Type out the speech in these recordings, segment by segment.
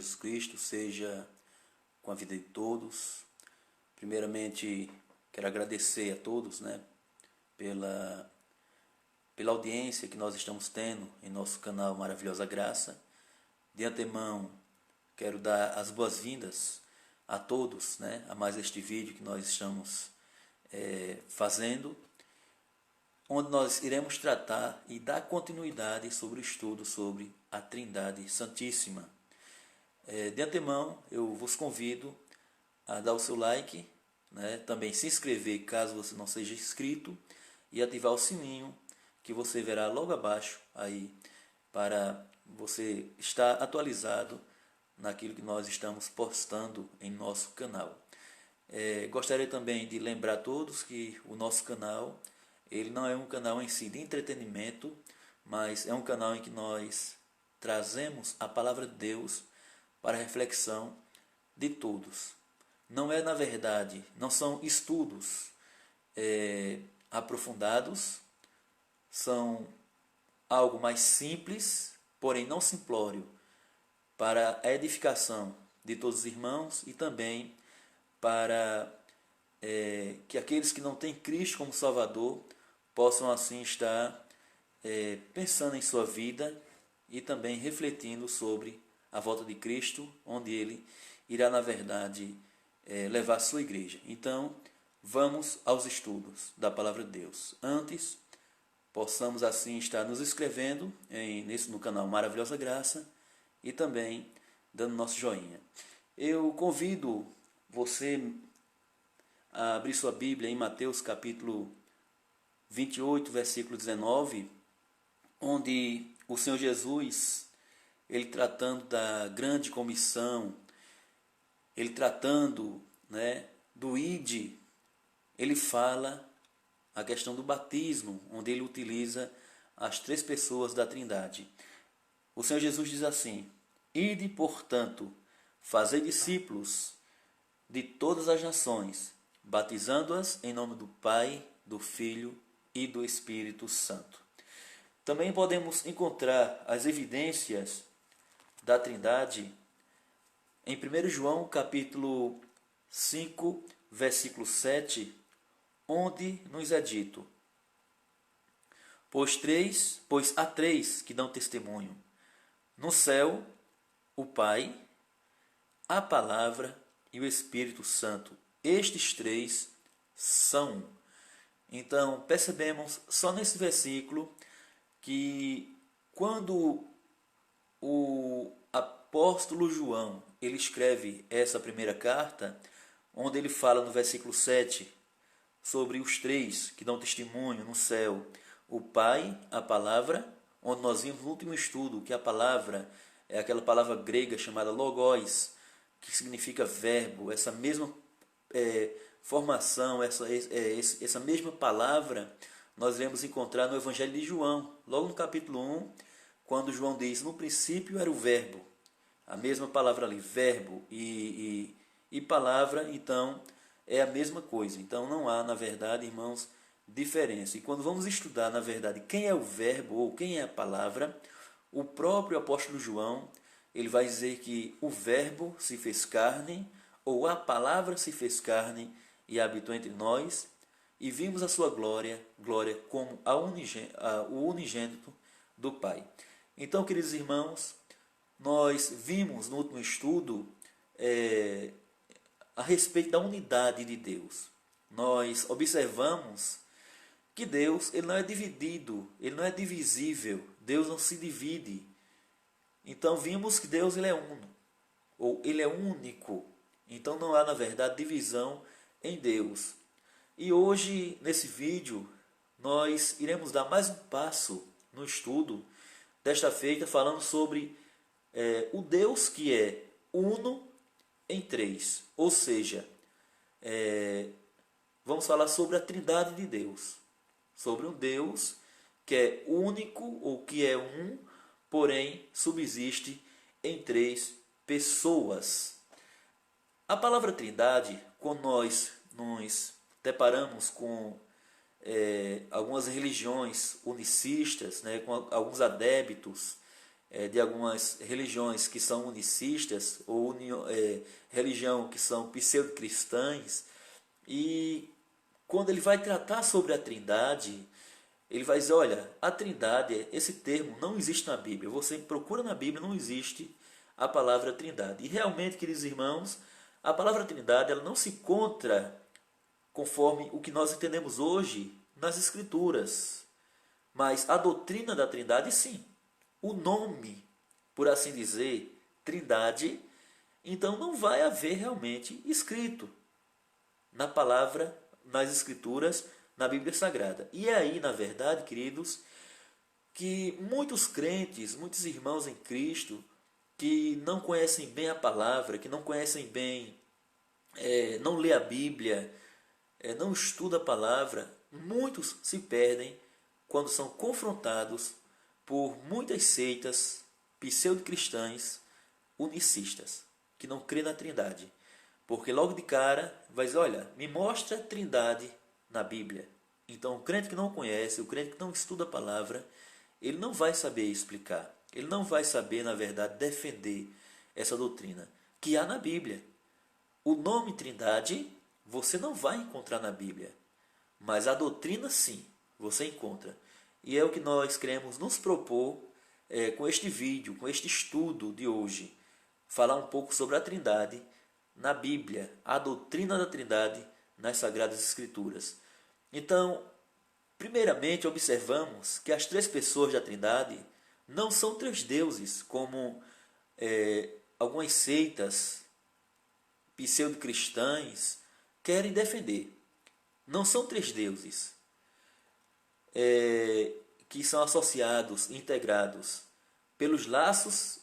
Jesus Cristo seja com a vida de todos. Primeiramente, quero agradecer a todos, pela, pela audiência que nós estamos tendo em nosso canal Maravilhosa Graça. De antemão, quero dar as boas-vindas a todos, a mais este vídeo que nós estamos fazendo, onde nós iremos tratar e dar continuidade sobre o estudo sobre a Trindade Santíssima. De antemão, eu vos convido a dar o seu like, também se inscrever caso você não seja inscrito e ativar o sininho que você verá logo abaixo aí para você estar atualizado naquilo que nós estamos postando em nosso canal. Gostaria também de lembrar a todos que o nosso canal ele não é um canal em si de entretenimento, mas é um canal em que nós trazemos a palavra de Deus para a reflexão de todos. Não é, na verdade, não são estudos aprofundados, são algo mais simples, porém não simplório, para a edificação de todos os irmãos e também para que aqueles que não têm Cristo como Salvador possam assim estar pensando em sua vida e também refletindo sobre a volta de Cristo, onde Ele irá, na verdade, levar a sua igreja. Então, vamos aos estudos da Palavra de Deus. Antes, possamos assim estar nos inscrevendo no canal Maravilhosa Graça e também dando nosso joinha. Eu convido você a abrir sua Bíblia em Mateus capítulo 28, versículo 19, onde o Senhor Jesus, ele tratando da grande comissão, ele tratando do ide, ele fala a questão do batismo, onde ele utiliza as três pessoas da Trindade. O Senhor Jesus diz assim: ide, portanto, fazei discípulos de todas as nações, batizando-as em nome do Pai, do Filho e do Espírito Santo. Também podemos encontrar as evidências da Trindade em 1 João capítulo 5, versículo 7, onde nos é dito: pois há três que dão testemunho, no céu, o Pai, a Palavra e o Espírito Santo. Estes três são um. Então, percebemos só nesse versículo que quando o apóstolo João ele escreve essa primeira carta, onde ele fala no versículo 7 sobre os três que dão testemunho no céu, o Pai, a Palavra, onde nós vimos no último estudo que a palavra é aquela palavra grega chamada logos, que significa verbo. Essa mesma formação, essa mesma palavra nós iremos encontrar no Evangelho de João, logo no capítulo 1, quando João diz: no princípio era o verbo. A mesma palavra ali, verbo e palavra, então é a mesma coisa. Então não há, na verdade, irmãos, diferença. E quando vamos estudar, na verdade, quem é o verbo ou quem é a palavra, o próprio apóstolo João ele vai dizer que o verbo se fez carne, ou a palavra se fez carne e habitou entre nós, e vimos a sua glória como o unigênito do Pai. Então, queridos irmãos, nós vimos no último estudo a respeito da unidade de Deus. Nós observamos que Deus ele não é dividido, ele não é divisível, Deus não se divide. Então vimos que Deus ele é uno, ou ele é único. Então não há, na verdade, divisão em Deus. E hoje, nesse vídeo, nós iremos dar mais um passo no estudo desta feita, falando sobre o Deus que é uno em três. Ou seja, vamos falar sobre a Trindade de Deus. Sobre um Deus que é único, ou que é um, porém subsiste em três pessoas. A palavra Trindade, quando nós nos deparamos com algumas religiões unicistas, com alguns adeptos de algumas religiões que são unicistas, ou religião que são pseudo-cristãs, e quando ele vai tratar sobre a Trindade, ele vai dizer, olha, a Trindade, esse termo não existe na Bíblia. Você procura na Bíblia, não existe a palavra Trindade. E realmente, queridos irmãos, a palavra Trindade ela não se encontra conforme o que nós entendemos hoje nas Escrituras. Mas a doutrina da Trindade, sim. O nome, por assim dizer, Trindade, então não vai haver realmente escrito na palavra, nas Escrituras, na Bíblia Sagrada. E é aí, na verdade, queridos, que muitos crentes, muitos irmãos em Cristo, que não conhecem bem a palavra, que não conhecem bem, não lê a Bíblia, não estuda a palavra, muitos se perdem quando são confrontados por muitas seitas pseudo-cristãs unicistas, que não crê na Trindade. Porque logo de cara vai dizer, olha, me mostra a Trindade na Bíblia. Então o crente que não conhece, o crente que não estuda a palavra, ele não vai saber explicar. Ele não vai saber, na verdade, defender essa doutrina que há na Bíblia. O nome Trindade você não vai encontrar na Bíblia, mas a doutrina sim, você encontra. E é o que nós queremos nos propor com este vídeo, com este estudo de hoje. Falar um pouco sobre a Trindade na Bíblia, a doutrina da Trindade nas Sagradas Escrituras. Então, primeiramente observamos que as três pessoas da Trindade não são três deuses, como algumas seitas pseudo-cristãs querem defender. Não são três deuses que são associados, integrados pelos laços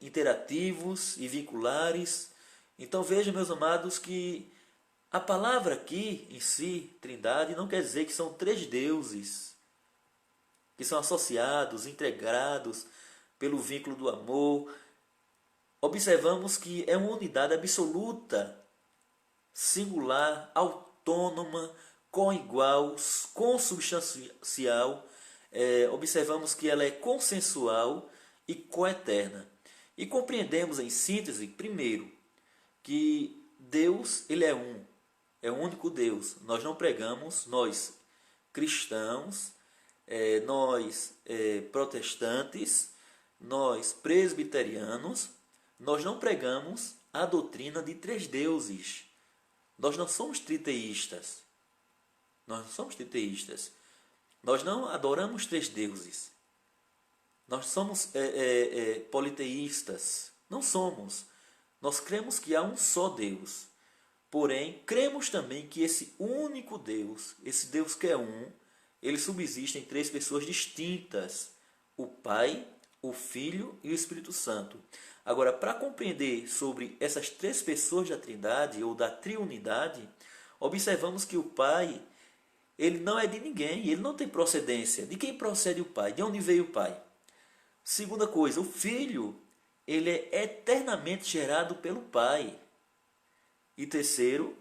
interativos e vinculares. Então vejam, meus amados, que a palavra aqui em si, Trindade, não quer dizer que são três deuses que são associados, integrados pelo vínculo do amor. Observamos que é uma unidade absoluta, singular, autônoma, coigual, consubstancial. Observamos que ela é consensual e coeterna. E compreendemos em síntese, primeiro, que Deus ele é um único Deus. Nós não pregamos, nós cristãos, nós protestantes, nós presbiterianos, nós não pregamos a doutrina de três deuses. Nós não somos triteístas. Nós não somos triteístas. Nós não adoramos três deuses. Nós somos politeístas. Não somos. Nós cremos que há um só Deus. Porém, cremos também que esse único Deus, esse Deus que é um, ele subsiste em três pessoas distintas: o Pai, o Filho e o Espírito Santo. Agora, para compreender sobre essas três pessoas da Trindade ou da Triunidade, observamos que o Pai, ele não é de ninguém, ele não tem procedência. De quem procede o Pai? De onde veio o Pai? Segunda coisa, o Filho, ele é eternamente gerado pelo Pai. E terceiro,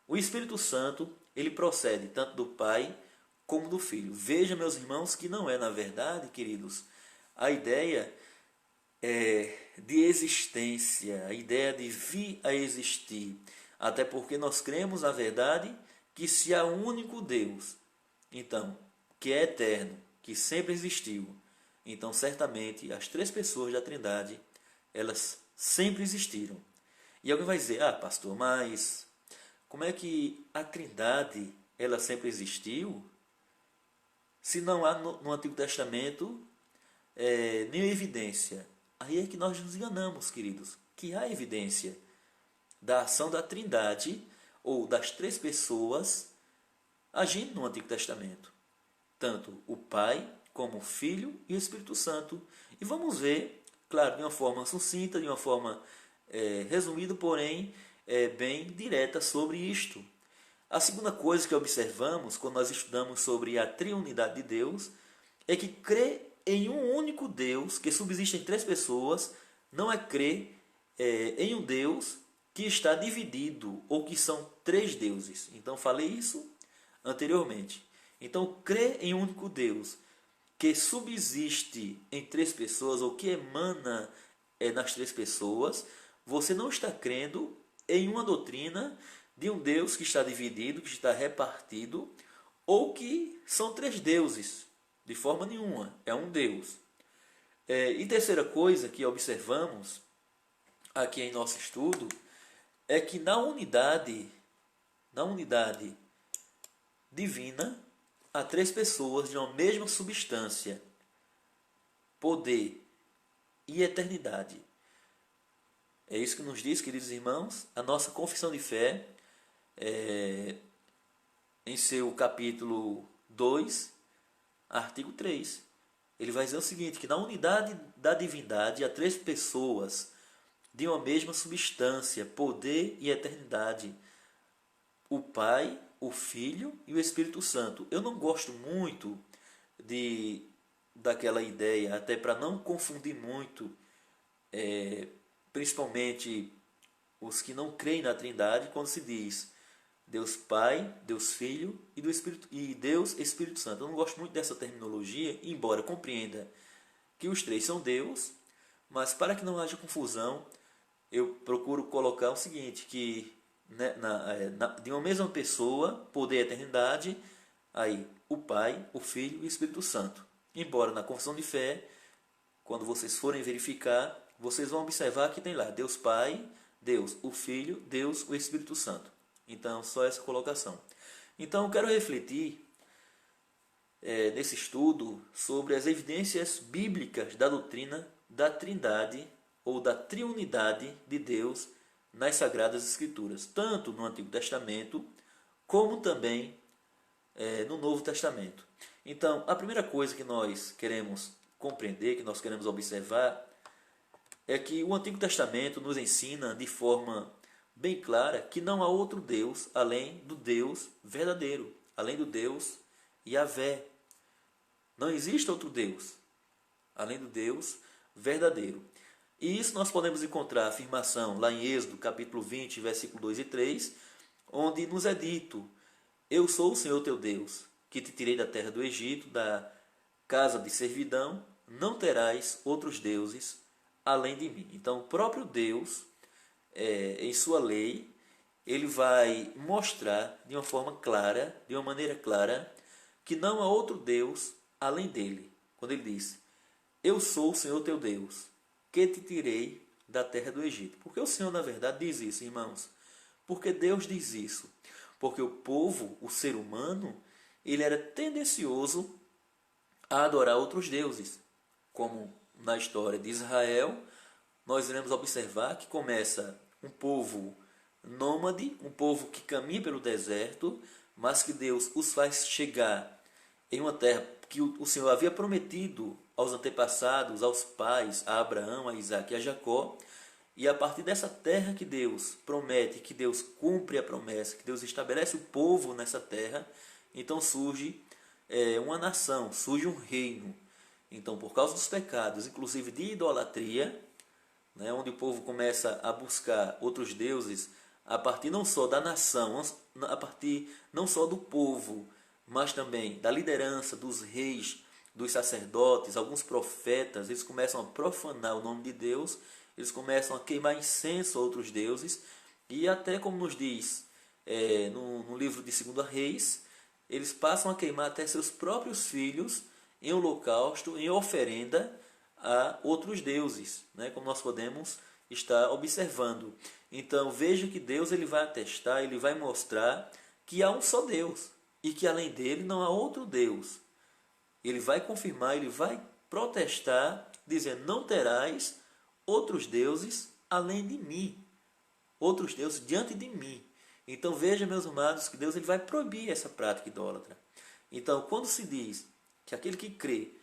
o Espírito Santo, ele procede tanto do Pai como do Filho. Veja, meus irmãos, que não é, na verdade, queridos, a ideia de existência, a ideia de vir a existir. Até porque nós cremos, na verdade, que se há um único Deus, então, que é eterno, que sempre existiu, então certamente as três pessoas da Trindade, elas sempre existiram. E alguém vai dizer, pastor, mas como é que a Trindade ela sempre existiu? Se não há no Antigo Testamento nenhuma evidência. Aí é que nós nos enganamos, queridos, que há evidência da ação da Trindade, ou das três pessoas, agindo no Antigo Testamento. Tanto o Pai, como o Filho e o Espírito Santo. E vamos ver, claro, de uma forma sucinta, de uma forma resumida, porém bem direta sobre isto. A segunda coisa que observamos quando nós estudamos sobre a triunidade de Deus é que crer em um único Deus que subsiste em três pessoas não é crer em um Deus que está dividido ou que são três deuses. Então falei isso anteriormente. Então crer em um único Deus que subsiste em três pessoas, ou que emana nas três pessoas, você não está crendo em uma doutrina de um Deus que está dividido, que está repartido, ou que são três deuses. De forma nenhuma, é um Deus. E terceira coisa que observamos aqui em nosso estudo é que na unidade divina, há três pessoas de uma mesma substância, poder e eternidade. É isso que nos diz, queridos irmãos, a nossa confissão de fé, em seu capítulo 2, artigo 3. Ele vai dizer o seguinte, que na unidade da divindade há três pessoas de uma mesma substância, poder e eternidade. O Pai, o Filho e o Espírito Santo. Eu não gosto muito daquela ideia, até para não confundir muito, principalmente os que não creem na Trindade, quando se diz Deus Pai, Deus Filho e Deus Espírito Santo. Eu não gosto muito dessa terminologia, embora compreenda que os três são Deus, mas para que não haja confusão, eu procuro colocar o seguinte, que de uma mesma pessoa, poder e eternidade, aí o Pai, o Filho e o Espírito Santo. Embora na confissão de fé, quando vocês forem verificar, vocês vão observar que tem lá Deus Pai, Deus o Filho, Deus o Espírito Santo. Então, só essa colocação. Então, eu quero refletir nesse estudo sobre as evidências bíblicas da doutrina da Trindade ou da Triunidade de Deus nas Sagradas Escrituras, tanto no Antigo Testamento como também no Novo Testamento. Então, a primeira coisa que nós queremos compreender, que nós queremos observar, é que o Antigo Testamento nos ensina de forma bem clara que não há outro Deus além do Deus verdadeiro, além do Deus Yahvé. Não existe outro Deus além do Deus verdadeiro. E isso nós podemos encontrar a afirmação lá em Êxodo, capítulo 20, versículo 2 e 3, onde nos é dito: Eu sou o Senhor teu Deus, que te tirei da terra do Egito, da casa de servidão, não terás outros deuses além de mim. Então, o próprio Deus, em sua lei, ele vai mostrar de uma forma clara, de uma maneira clara, que não há outro Deus além dele. Quando ele diz: Eu sou o Senhor teu Deus, que te tirei da terra do Egito. Porque o Senhor, na verdade, diz isso, irmãos? Porque Deus diz isso? Porque o povo, o ser humano, ele era tendencioso a adorar outros deuses. Como na história de Israel, nós iremos observar que começa um povo nômade, um povo que caminha pelo deserto, mas que Deus os faz chegar em uma terra que o Senhor havia prometido aos antepassados, aos pais, a Abraão, a Isaac e a Jacó. E a partir dessa terra que Deus promete, que Deus cumpre a promessa, que Deus estabelece o povo nessa terra, então surge uma nação, surge um reino. Então, por causa dos pecados, inclusive de idolatria, onde o povo começa a buscar outros deuses, a partir não só da nação, a partir não só do povo, mas também da liderança, dos reis, dos sacerdotes, alguns profetas, eles começam a profanar o nome de Deus, eles começam a queimar incenso a outros deuses, e até como nos diz no livro de 2 Reis, eles passam a queimar até seus próprios filhos em holocausto, em oferenda a outros deuses, como nós podemos estar observando. Então veja que Deus ele vai atestar, ele vai mostrar que há um só Deus, e que além dele não há outro Deus. Ele vai confirmar, ele vai protestar, dizendo: não terás outros deuses além de mim, outros deuses diante de mim. Então veja, meus amados, que Deus ele vai proibir essa prática idólatra. Então, quando se diz que aquele que crê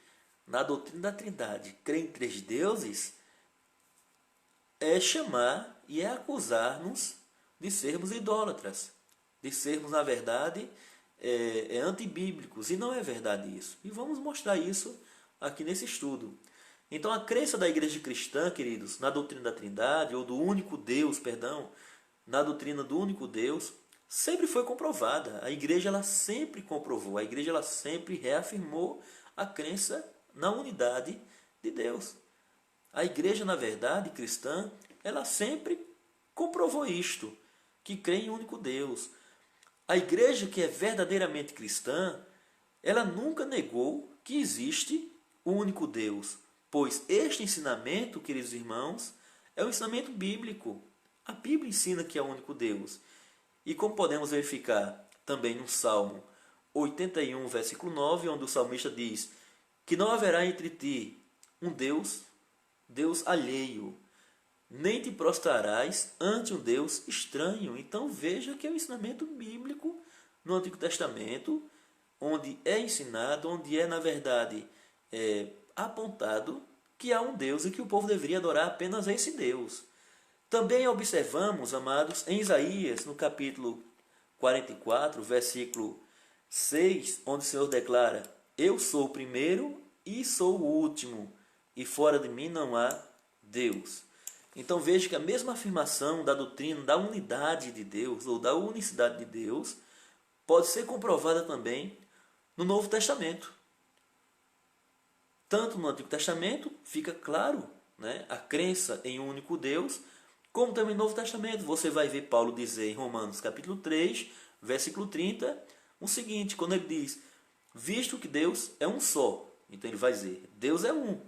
na doutrina da Trindade crê em três deuses, é chamar e é acusar-nos de sermos idólatras, de sermos, na verdade, antibíblicos, e não é verdade isso. E vamos mostrar isso aqui nesse estudo. Então, a crença da igreja cristã, queridos, na doutrina da Trindade, ou do único Deus, na doutrina do único Deus, sempre foi comprovada. A igreja ela sempre comprovou, a igreja ela sempre reafirmou a crença na unidade de Deus. A igreja, na verdade, cristã, ela sempre comprovou isto, que crê em um único Deus. A igreja que é verdadeiramente cristã, ela nunca negou que existe o único Deus, pois este ensinamento, queridos irmãos, é um ensinamento bíblico. A Bíblia ensina que é o único Deus. E como podemos verificar também no Salmo 81, versículo 9, onde o salmista diz que não haverá entre ti um Deus alheio, nem te prostrarás ante um Deus estranho. Então veja que é um ensinamento bíblico no Antigo Testamento, onde é ensinado, onde é na verdade apontado que há um Deus e que o povo deveria adorar apenas a esse Deus. Também observamos, amados, em Isaías, no capítulo 44, versículo 6, onde o Senhor declara: eu sou o primeiro e sou o último, e fora de mim não há Deus. Então veja que a mesma afirmação da doutrina da unidade de Deus, ou da unicidade de Deus, pode ser comprovada também no Novo Testamento. Tanto no Antigo Testamento fica claro, né, a crença em um único Deus, como também no Novo Testamento. Você vai ver Paulo dizer em Romanos capítulo 3, versículo 30, o seguinte, quando ele diz: visto que Deus é um só. Então ele vai dizer: Deus é um,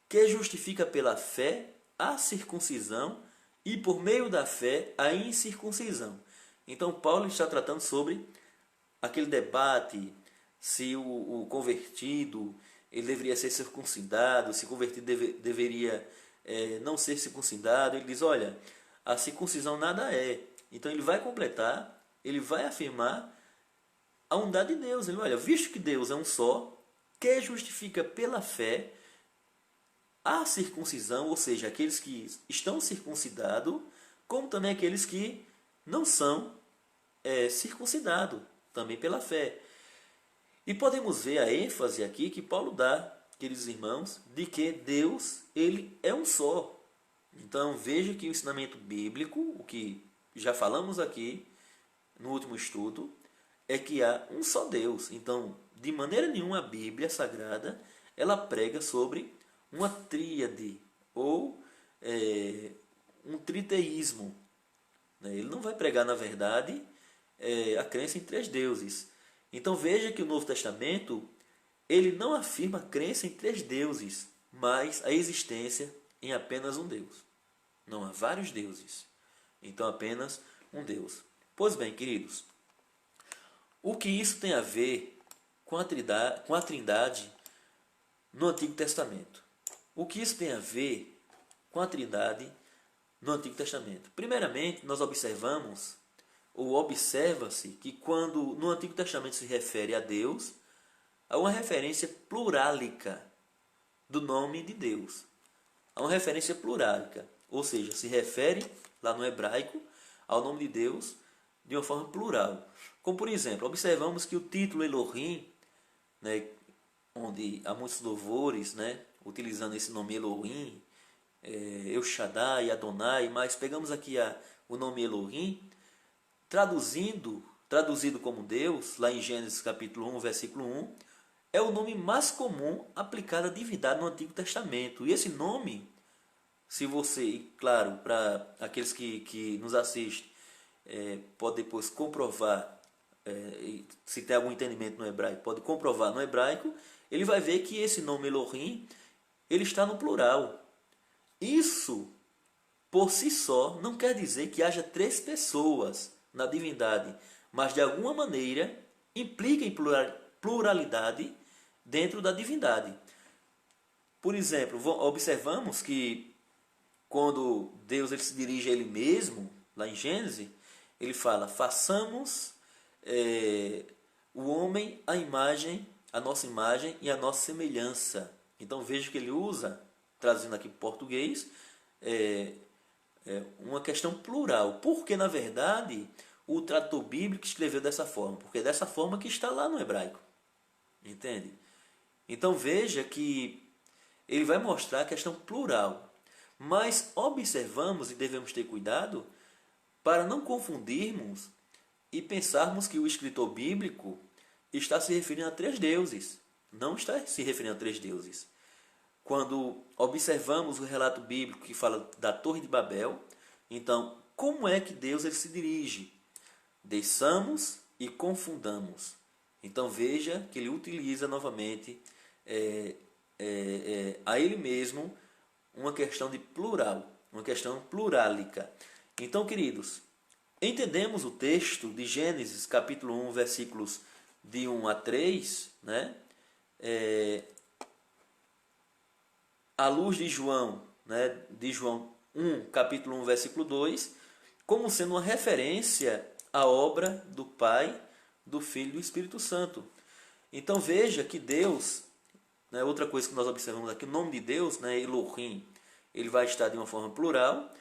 que justifica pela fé a circuncisão e por meio da fé a incircuncisão. Então Paulo está tratando sobre aquele debate se o convertido ele deveria ser circuncidado, se o convertido deveria não ser circuncidado. Ele diz: olha, a circuncisão nada é. Então ele vai completar, ele vai afirmar a unidade de Deus. Ele: olha, visto que Deus é um só, que justifica pela fé a circuncisão, ou seja, aqueles que estão circuncidados, como também aqueles que não são circuncidados, também pela fé. E podemos ver a ênfase aqui que Paulo dá, queridos irmãos, de que Deus ele é um só. Então veja que o ensinamento bíblico, o que já falamos aqui no último estudo, é que há um só Deus. Então, de maneira nenhuma a Bíblia Sagrada ela prega sobre uma tríade ou um triteísmo. Ele não vai pregar, na verdade, a crença em três deuses. Então veja que o Novo Testamento ele não afirma a crença em três deuses, mas a existência em apenas um Deus. Não há vários deuses, então apenas um Deus. Pois bem, queridos, o que isso tem a ver com a Trindade no Antigo Testamento? O que isso tem a ver com a Trindade no Antigo Testamento? Primeiramente, nós observamos, ou observa-se, que quando no Antigo Testamento se refere a Deus, há uma referência plurálica do nome de Deus. Há uma referência plurálica, ou seja, se refere, lá no hebraico, ao nome de Deus de uma forma plural. Como, por exemplo, observamos que o título Elohim, né, onde há muitos louvores, né, utilizando esse nome Elohim, El Shaddai, Adonai, mas pegamos aqui o nome Elohim, traduzido como Deus, lá em Gênesis capítulo 1, versículo 1, é o nome mais comum aplicado à divindade no Antigo Testamento. E esse nome, se você, claro, para aqueles que nos assistem, pode depois comprovar, se tem algum entendimento no hebraico, pode comprovar no hebraico, ele vai ver que esse nome Elohim, ele está no plural. Isso, por si só, não quer dizer que haja três pessoas na divindade, mas de alguma maneira implica em pluralidade dentro da divindade. Por exemplo, observamos que quando Deus ele se dirige a Ele mesmo, lá em Gênesis, Ele fala: façamos o homem a nossa imagem e a nossa semelhança. Então veja que Ele usa, traduzindo aqui para o português, uma questão plural, porque na verdade o tradutor bíblico escreveu dessa forma, porque é dessa forma que está lá no hebraico, entende? Então veja que ele vai mostrar a questão plural, mas observamos e devemos ter cuidado para não confundirmos e pensarmos que o escritor bíblico está se referindo a três deuses. não está se referindo a 3 deuses. Quando observamos o relato bíblico que fala da Torre de Babel, então, como é que Deus ele se dirige? Desçamos e confundamos. Então veja que ele utiliza novamente a ele mesmo uma questão de plural, uma questão plurálica. Então, queridos, entendemos o texto de Gênesis, capítulo 1, versículos de 1 a 3, né? À luz de João, né? De João 1, capítulo 1, versículo 2, como sendo uma referência à obra do Pai, do Filho e do Espírito Santo. Então veja que Deus, né, outra coisa que nós observamos aqui, o nome de Deus, né, Elohim, ele vai estar de uma forma plural.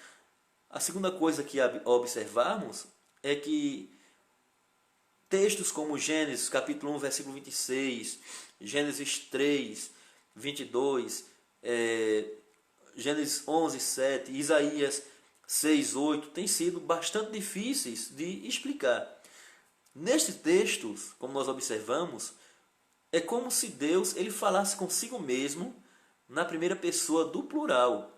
A segunda coisa que observarmos é que textos como Gênesis capítulo 1, versículo 26, Gênesis 3, 22, Gênesis 11, 7, Isaías 6, 8, têm sido bastante difíceis de explicar. Nestes textos, como nós observamos, é como se Deus ele falasse consigo mesmo na primeira pessoa do plural.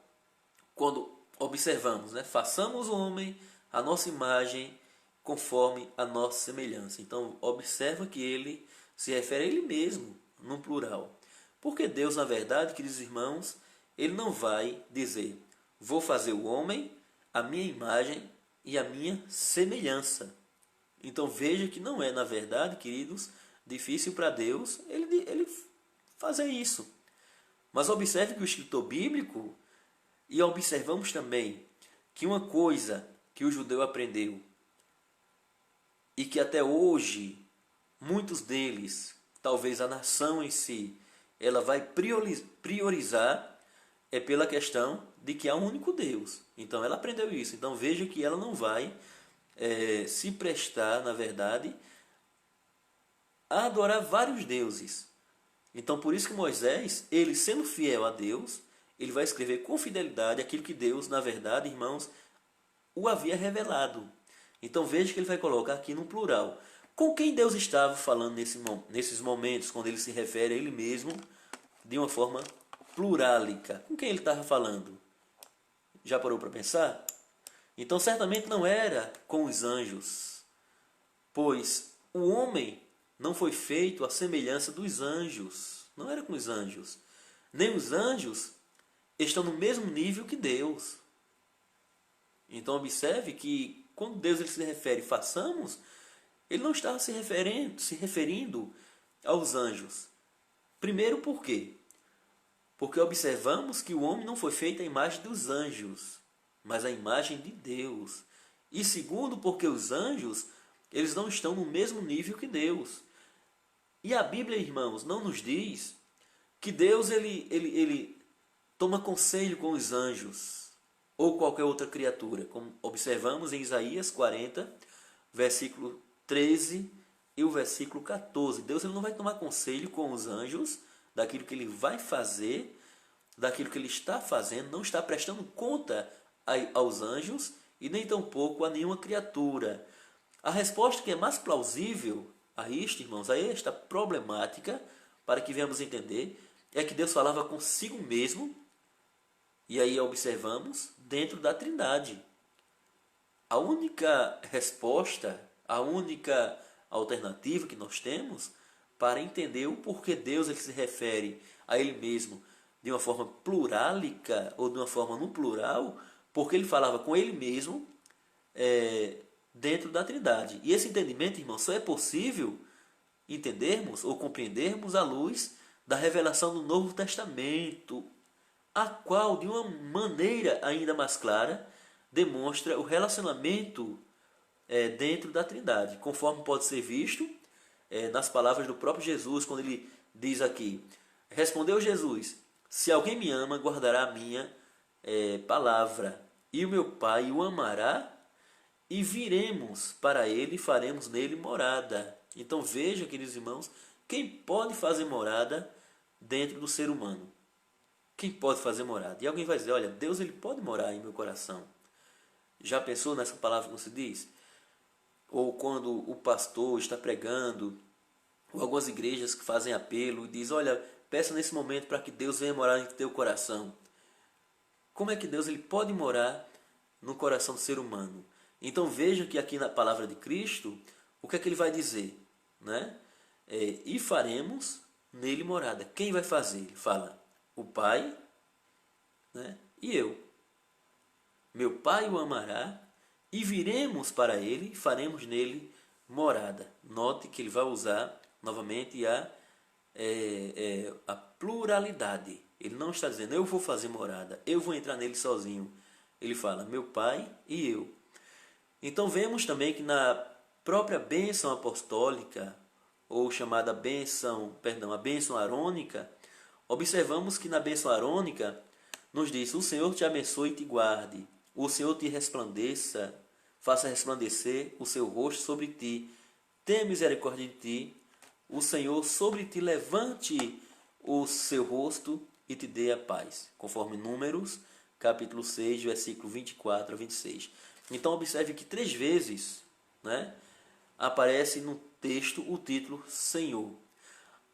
Quando observamos, né? Façamos o homem a nossa imagem conforme a nossa semelhança. Então, observa que ele se refere a ele mesmo no plural. Porque Deus, na verdade, queridos irmãos, ele não vai dizer: vou fazer o homem a minha imagem e a minha semelhança. Então veja que não é, na verdade, queridos, difícil para Deus ele fazer isso. Mas observe que o escritor bíblico, e observamos também que uma coisa que o judeu aprendeu e que até hoje muitos deles, talvez a nação em si, ela vai priorizar é pela questão de que há um único Deus. Então ela aprendeu isso. Então veja que ela não vai se prestar, na verdade, a adorar vários deuses. Então por isso que Moisés, ele sendo fiel a Deus, ele vai escrever com fidelidade aquilo que Deus, na verdade, irmãos, o havia revelado. Então veja que ele vai colocar aqui no plural. Com quem Deus estava falando nesses momentos, quando ele se refere a ele mesmo de uma forma plurálica? Com quem ele estava falando? Já parou para pensar? Então certamente não era com os anjos, pois o homem não foi feito à semelhança dos anjos. Não era com os anjos. Nem os anjos estão no mesmo nível que Deus. Então observe que quando Deus ele se refere façamos, ele não estava se referindo aos anjos. Primeiro por quê? Porque observamos que o homem não foi feito à imagem dos anjos, mas à imagem de Deus. E segundo, porque os anjos, eles não estão no mesmo nível que Deus. E a Bíblia, irmãos, não nos diz que Deus ele toma conselho com os anjos ou qualquer outra criatura, como observamos em Isaías 40, versículo 13 e o versículo 14. Deus ele não vai tomar conselho com os anjos daquilo que ele vai fazer, daquilo que ele está fazendo, não está prestando conta aos anjos e nem tampouco a nenhuma criatura. A resposta que é mais plausível a isto, irmãos, a esta problemática, para que venhamos entender, é que Deus falava consigo mesmo, e aí observamos, dentro da Trindade. A única resposta, a única alternativa que nós temos para entender o porquê Deus ele se refere a Ele mesmo de uma forma plurálica ou de uma forma no plural, porque Ele falava com Ele mesmo dentro da Trindade. E esse entendimento, irmão, só é possível entendermos ou compreendermos à luz da revelação do Novo Testamento, a qual, de uma maneira ainda mais clara, demonstra o relacionamento dentro da Trindade, conforme pode ser visto nas palavras do próprio Jesus, quando ele diz aqui: respondeu Jesus, se alguém me ama, guardará a minha palavra, e o meu Pai o amará, e viremos para ele e faremos nele morada. Então veja, queridos irmãos, quem pode fazer morada dentro do ser humano? Quem pode fazer morada? E alguém vai dizer: olha, Deus ele pode morar em meu coração. Já pensou nessa palavra que você diz? Ou quando o pastor está pregando ou algumas igrejas que fazem apelo e diz, olha, peça nesse momento para que Deus venha morar em teu coração. Como é que Deus ele pode morar no coração do ser humano? Então veja que aqui na palavra de Cristo, o que é que ele vai dizer? Né? E faremos nele morada. Quem vai fazer? Ele fala, o Pai, né? E eu. Meu Pai o amará e viremos para ele e faremos nele morada. Note que ele vai usar novamente a pluralidade. Ele não está dizendo, eu vou fazer morada, eu vou entrar nele sozinho. Ele fala, meu Pai e eu. Então vemos também que na própria bênção apostólica, ou chamada a bênção arônica, observamos que na bênção arônica nos diz, o Senhor te abençoe e te guarde, o Senhor te resplandeça, faça resplandecer o seu rosto sobre ti, tenha misericórdia de ti, o Senhor sobre ti levante o seu rosto e te dê a paz, conforme Números, capítulo 6, versículo 24 a 26. Então observe que 3 vezes, né, aparece no texto o título Senhor.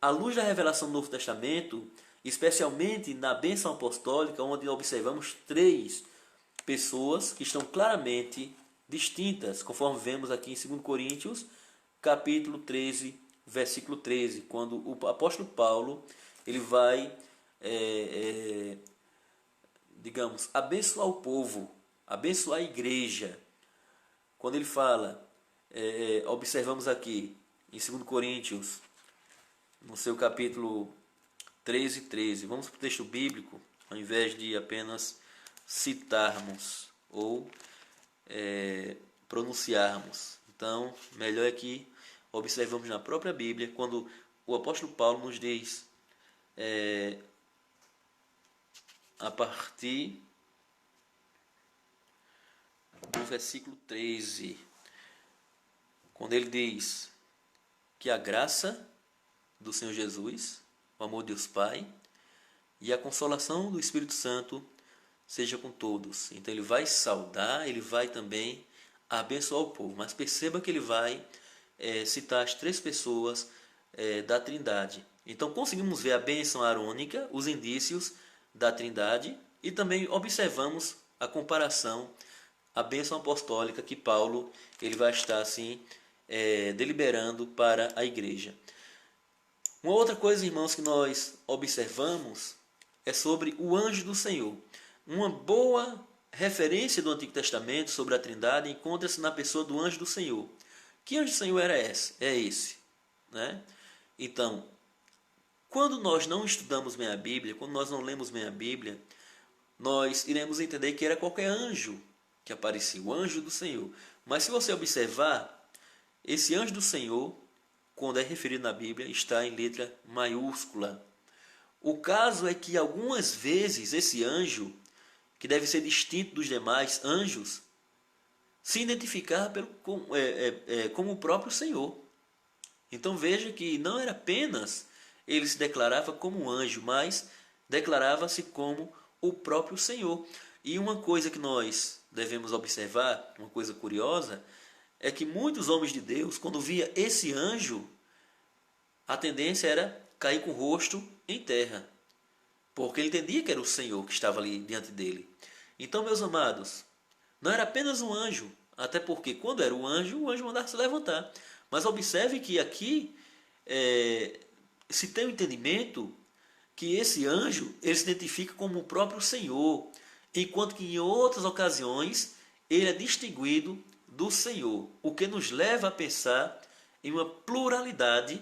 À luz da revelação do Novo Testamento, especialmente na bênção apostólica, onde observamos 3 pessoas que estão claramente distintas, conforme vemos aqui em 2 Coríntios, capítulo 13, versículo 13, quando o apóstolo Paulo ele vai, digamos, abençoar o povo, abençoar a igreja. Quando ele fala, observamos aqui em 2 Coríntios, no seu capítulo 13, vamos para o texto bíblico, ao invés de apenas citarmos ou pronunciarmos. Então, melhor é que observamos na própria Bíblia, quando o apóstolo Paulo nos diz, a partir do versículo 13, quando ele diz que a graça do Senhor Jesus, o amor de Deus Pai e a consolação do Espírito Santo seja com todos. Então ele vai saudar, ele vai também abençoar o povo, mas perceba que ele vai citar as 3 pessoas da Trindade. Então conseguimos ver a bênção arônica, os indícios da Trindade, e também observamos a comparação, a bênção apostólica que Paulo ele vai estar assim deliberando para a igreja. Uma outra coisa, irmãos, que nós observamos é sobre o anjo do Senhor. Uma boa referência do Antigo Testamento sobre a Trindade encontra-se na pessoa do anjo do Senhor. Que anjo do Senhor era esse? É esse, né? Então, quando nós não estudamos bem a Bíblia, quando nós não lemos bem a Bíblia, nós iremos entender que era qualquer anjo que aparecia, o anjo do Senhor. Mas se você observar, esse anjo do Senhor, quando é referido na Bíblia, está em letra maiúscula. O caso é que algumas vezes esse anjo, que deve ser distinto dos demais anjos, se identificar como o próprio Senhor. Então veja que não era apenas ele se declarava como um anjo, mas declarava-se como o próprio Senhor. E uma coisa que nós devemos observar, uma coisa curiosa, é que muitos homens de Deus, quando via esse anjo, a tendência era cair com o rosto em terra, porque ele entendia que era o Senhor que estava ali diante dele. Então, meus amados, não era apenas um anjo, até porque quando era o anjo mandava se levantar. Mas observe que aqui se tem o entendimento que esse anjo ele se identifica como o próprio Senhor, enquanto que em outras ocasiões ele é distinguido do Senhor, o que nos leva a pensar em uma pluralidade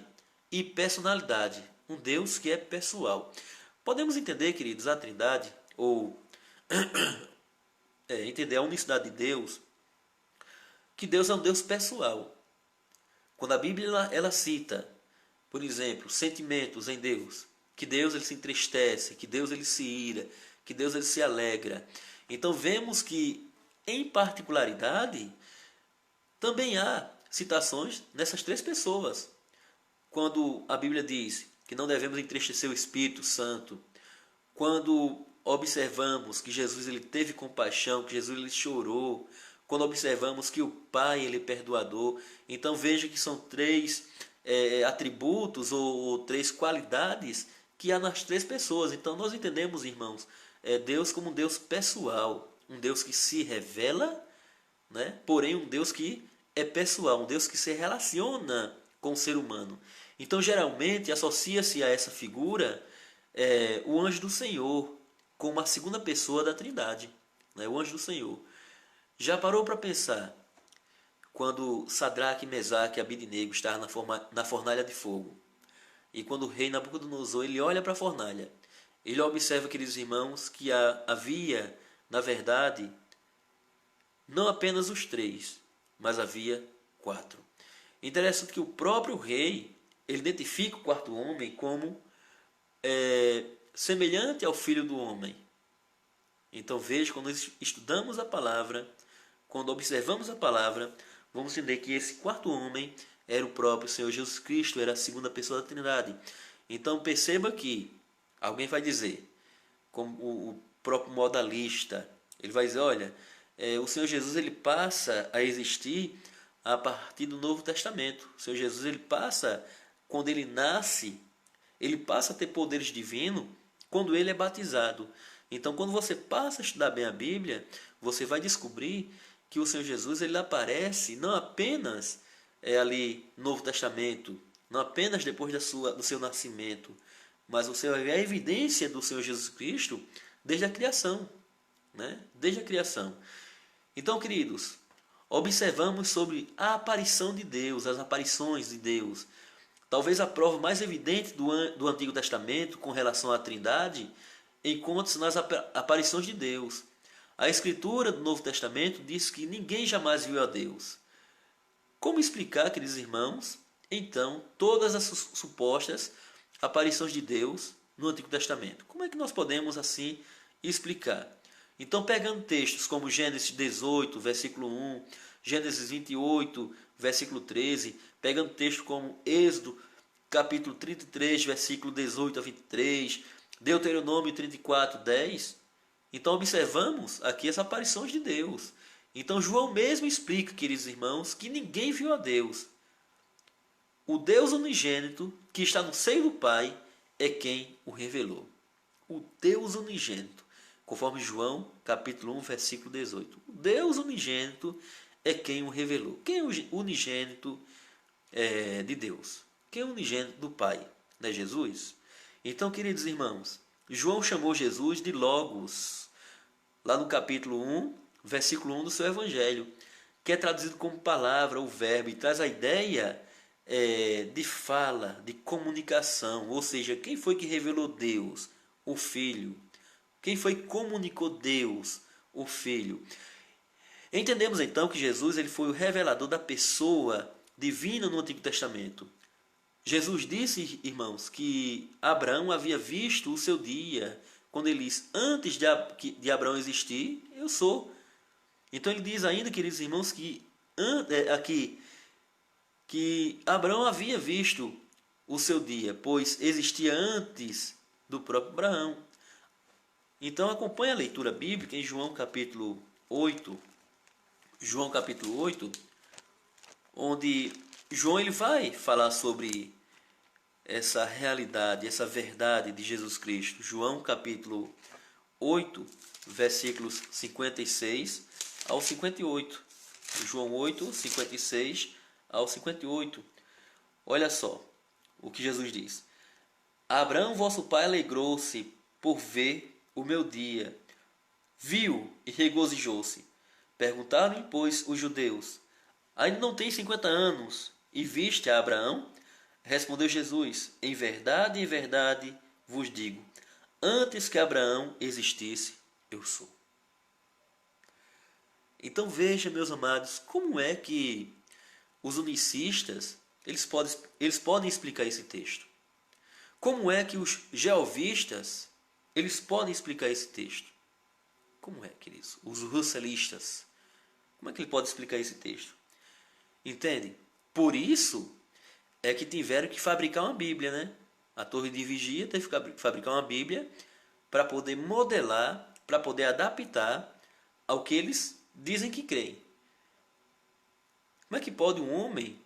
e personalidade, um Deus que é pessoal. Podemos entender, queridos, a Trindade, ou entender a unicidade de Deus, que Deus é um Deus pessoal. Quando a Bíblia ela cita, por exemplo, sentimentos em Deus, que Deus ele se entristece, que Deus ele se ira, que Deus ele se alegra. Então vemos que, em particularidade, também há citações nessas 3 pessoas. Quando a Bíblia diz que não devemos entristecer o Espírito Santo, quando observamos que Jesus ele teve compaixão, que Jesus ele chorou, quando observamos que o Pai ele é perdoador, então veja que são 3 atributos ou três qualidades que há nas três pessoas. Então nós entendemos, irmãos, Deus como um Deus pessoal, um Deus que se revela, né? Porém um Deus que é pessoal, um Deus que se relaciona com o ser humano. Então geralmente associa-se a essa figura o anjo do Senhor, como a segunda pessoa da Trindade, né? O anjo do Senhor. Já parou para pensar quando Sadraque, Mesaque e Abidnego estavam na fornalha de fogo? E quando o rei Nabucodonosor ele olha para a fornalha, ele observa, queridos irmãos, que havia, na verdade, não apenas os três, mas havia quatro. Interessante que o próprio rei ele identifica o quarto homem como semelhante ao filho do homem. Então veja, quando nós estudamos a palavra, quando observamos a palavra, vamos entender que esse quarto homem era o próprio Senhor Jesus Cristo, era a segunda pessoa da Trindade. Então perceba que alguém vai dizer, como o próprio modalista, ele vai dizer, olha, o Senhor Jesus ele passa a existir a partir do Novo Testamento. O Senhor Jesus ele passa, quando ele nasce, ele passa a ter poderes divinos quando ele é batizado. Então, quando você passa a estudar bem a Bíblia, você vai descobrir que o Senhor Jesus ele aparece não apenas ali no Novo Testamento, não apenas depois do seu nascimento, mas você vai ver a evidência do Senhor Jesus Cristo desde a criação, né? Desde a criação. Então, queridos, observamos sobre a aparição de Deus, as aparições de Deus. Talvez a prova mais evidente do Antigo Testamento com relação à Trindade encontra-se nas aparições de Deus. A Escritura do Novo Testamento diz que ninguém jamais viu a Deus. Como explicar, queridos irmãos, então, todas as supostas aparições de Deus no Antigo Testamento? Como é que nós podemos assim explicar? Então, pegando textos como Gênesis 18, versículo 1, Gênesis 28, versículo 13, pegando textos como Êxodo, capítulo 33, versículo 18 a 23, Deuteronômio 34, 10, então observamos aqui as aparições de Deus. Então João mesmo explica, queridos irmãos, que ninguém viu a Deus. O Deus unigênito, que está no seio do Pai, é quem o revelou. O Deus unigênito, conforme João, capítulo 1, versículo 18. O Deus unigênito é quem o revelou. Quem é o unigênito de Deus? Quem é o unigênito do Pai? Não é Jesus? Então, queridos irmãos, João chamou Jesus de Logos, lá no capítulo 1, versículo 1 do seu Evangelho, que é traduzido como palavra, o verbo, e traz a ideia de fala, de comunicação, ou seja, quem foi que revelou Deus? O Filho. Quem foi que comunicou Deus? O Filho. Entendemos então que Jesus ele foi o revelador da pessoa divina no Antigo Testamento. Jesus disse, irmãos, que Abraão havia visto o seu dia, quando ele diz, antes de Abraão existir, eu sou. Então ele diz ainda, queridos irmãos, que Abraão havia visto o seu dia, pois existia antes do próprio Abraão. Então acompanhe a leitura bíblica em João capítulo 8, onde João ele vai falar sobre essa realidade, essa verdade de Jesus Cristo. João capítulo 8, versículos 56 ao 58. João 8, 56 ao 58. Olha só o que Jesus diz. Abraão, vosso pai, alegrou-se por ver o meu dia. Viu e regozijou-se. Perguntaram-lhe, pois, os judeus, ainda não tens 50 anos e viste a Abraão? Respondeu Jesus, em verdade vos digo, antes que Abraão existisse, eu sou. Então veja, meus amados, como é que os unicistas eles podem explicar esse texto. Como é que os jeovistas eles podem explicar esse texto? Como é, queridos? Os russelistas, como é que ele pode explicar esse texto? Entende? Por isso é que tiveram que fabricar uma Bíblia, né? A torre de vigia teve que fabricar uma Bíblia para poder modelar, para poder adaptar ao que eles dizem que creem. Como é que pode um homem,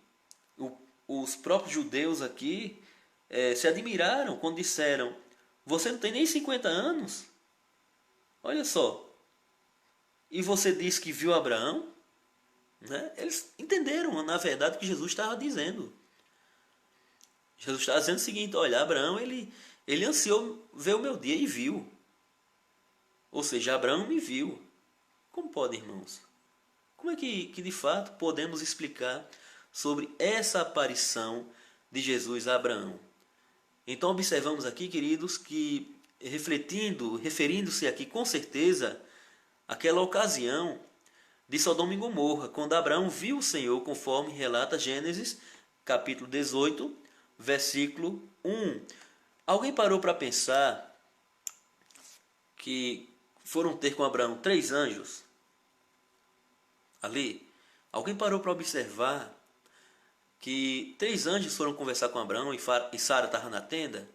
os próprios judeus aqui se admiraram quando disseram: você não tem nem 50 anos? Olha só. E você diz que viu Abraão? Né? Eles entenderam, na verdade, o que Jesus estava dizendo. Jesus estava dizendo o seguinte: olha, Abraão ele ansiou ver o meu dia e viu. Ou seja, Abraão me viu. Como pode, irmãos? Como é que de fato podemos explicar sobre essa aparição de Jesus a Abraão? Então observamos aqui, queridos, que referindo-se aqui com certeza àquela ocasião de Sodoma e Gomorra, quando Abraão viu o Senhor, conforme relata Gênesis, capítulo 18, versículo 1. Alguém parou para pensar que foram ter com Abraão 3 anjos ali? Alguém parou para observar que 3 anjos foram conversar com Abraão e Sara estava na tenda?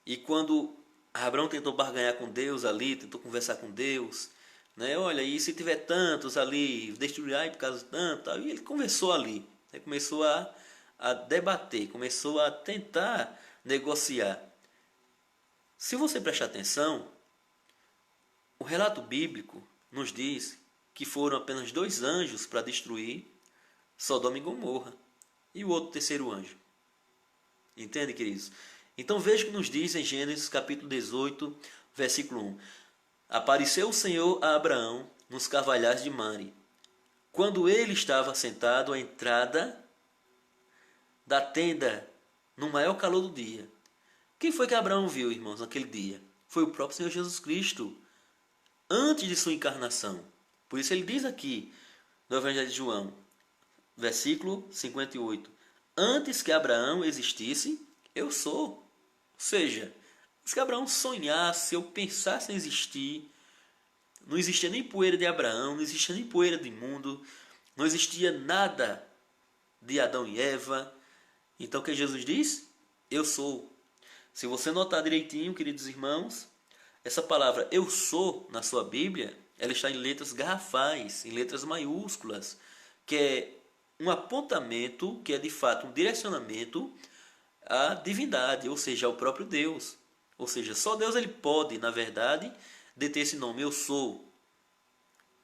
E quando Abraão tentou barganhar com Deus ali, tentou conversar com Deus, né? Olha, e se tiver tantos ali, destruirá por causa de tanto, e ele conversou ali, né? Começou a debater, começou a tentar negociar. Se você prestar atenção, o relato bíblico nos diz que foram apenas 2 anjos para destruir Sodoma e Gomorra, e o outro terceiro anjo. Entende, queridos? Então veja o que nos diz em Gênesis capítulo 18, versículo 1. Apareceu o Senhor a Abraão nos carvalhais de Mare, quando ele estava sentado à entrada da tenda, no maior calor do dia. Quem foi que Abraão viu, irmãos, naquele dia? Foi o próprio Senhor Jesus Cristo, antes de sua encarnação. Por isso ele diz aqui, no Evangelho de João, versículo 58, antes que Abraão existisse, eu sou. Ou seja, se Abraão sonhasse ou pensasse em existir, não existia nem poeira de Abraão, não existia nem poeira de mundo, não existia nada de Adão e Eva. Então o que Jesus diz? Eu sou. Se você notar direitinho, queridos irmãos, essa palavra eu sou na sua Bíblia, ela está em letras garrafais, em letras maiúsculas, que é um apontamento, que é de fato um direcionamento à divindade, ou seja, ao próprio Deus. Ou seja, só Deus ele pode, na verdade, deter esse nome, eu sou.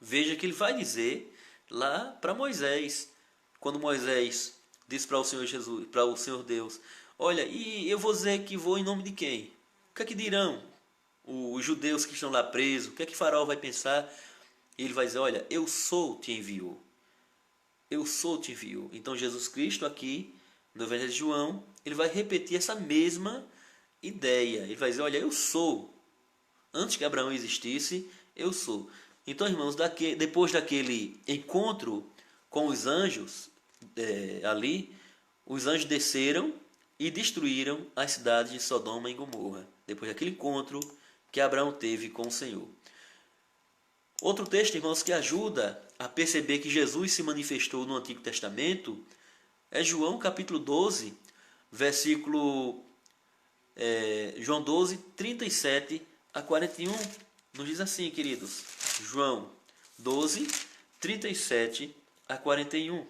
Veja que ele vai dizer lá para Moisés, quando Moisés diz para o Senhor Jesus, para o Senhor Deus: olha, e eu vou dizer que vou em nome de quem? O que é que dirão os judeus que estão lá presos? O que é que Faraó vai pensar? E ele vai dizer: olha, eu sou te enviou. Eu sou te enviou. Então Jesus Cristo aqui, no Evangelho de João, ele vai repetir essa mesma ideia. Ele vai dizer: olha, eu sou. Antes que Abraão existisse, eu sou. Então, irmãos, depois daquele encontro com os anjos ali, os anjos desceram e destruíram as cidades de Sodoma e Gomorra. Depois daquele encontro que Abraão teve com o Senhor. Outro texto, irmãos, que ajuda a perceber que Jesus se manifestou no Antigo Testamento é João capítulo 12, versículo João 12, 37 a 41. Nos diz assim, queridos. João 12, 37 a 41.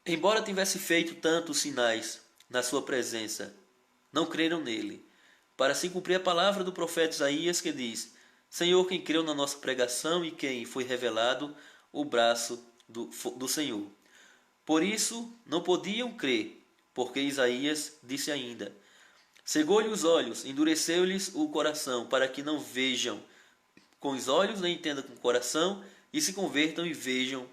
Embora tivesse feito tantos sinais na sua presença, não creram nele, para se cumprir a palavra do profeta Isaías, que diz: Senhor, quem creu na nossa pregação e quem foi revelado o braço do Senhor. Por isso não podiam crer, porque Isaías disse ainda: cegou-lhe os olhos, endureceu-lhes o coração, para que não vejam com os olhos, nem entendam com o coração, e se convertam e vejam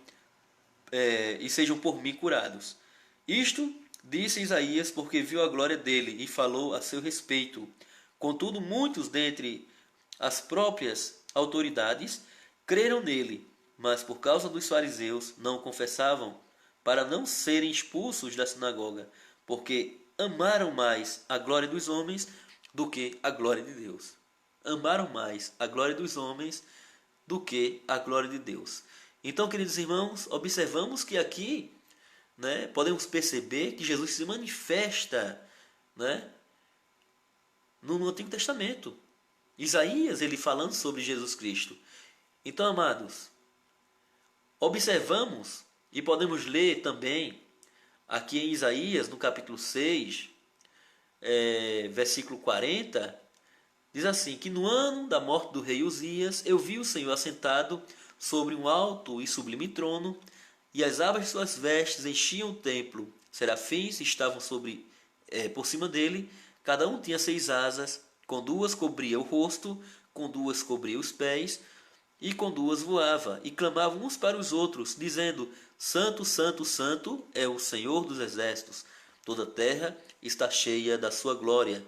e sejam por mim curados. Isto disse Isaías, porque viu a glória dele e falou a seu respeito. Contudo, muitos dentre as próprias autoridades creram nele, mas por causa dos fariseus não o confessavam, para não serem expulsos da sinagoga, porque amaram mais a glória dos homens do que a glória de Deus. Amaram mais a glória dos homens do que a glória de Deus. Então, queridos irmãos, observamos que aqui, podemos perceber que Jesus se manifesta, no Antigo Testamento. Isaías, ele falando sobre Jesus Cristo. Então, amados, observamos e podemos ler também Aqui em Isaías, no capítulo 6, versículo 40, diz assim, que no ano da morte do rei Uzias, eu vi o Senhor assentado sobre um alto e sublime trono, e as abas de suas vestes enchiam o templo. Serafins estavam por cima dele, cada um tinha 6 asas, com 2 cobria o rosto, com 2 cobria os pés, e com 2 voava, e clamavam uns para os outros, dizendo, Santo, Santo, Santo é o Senhor dos exércitos, toda a terra está cheia da sua glória.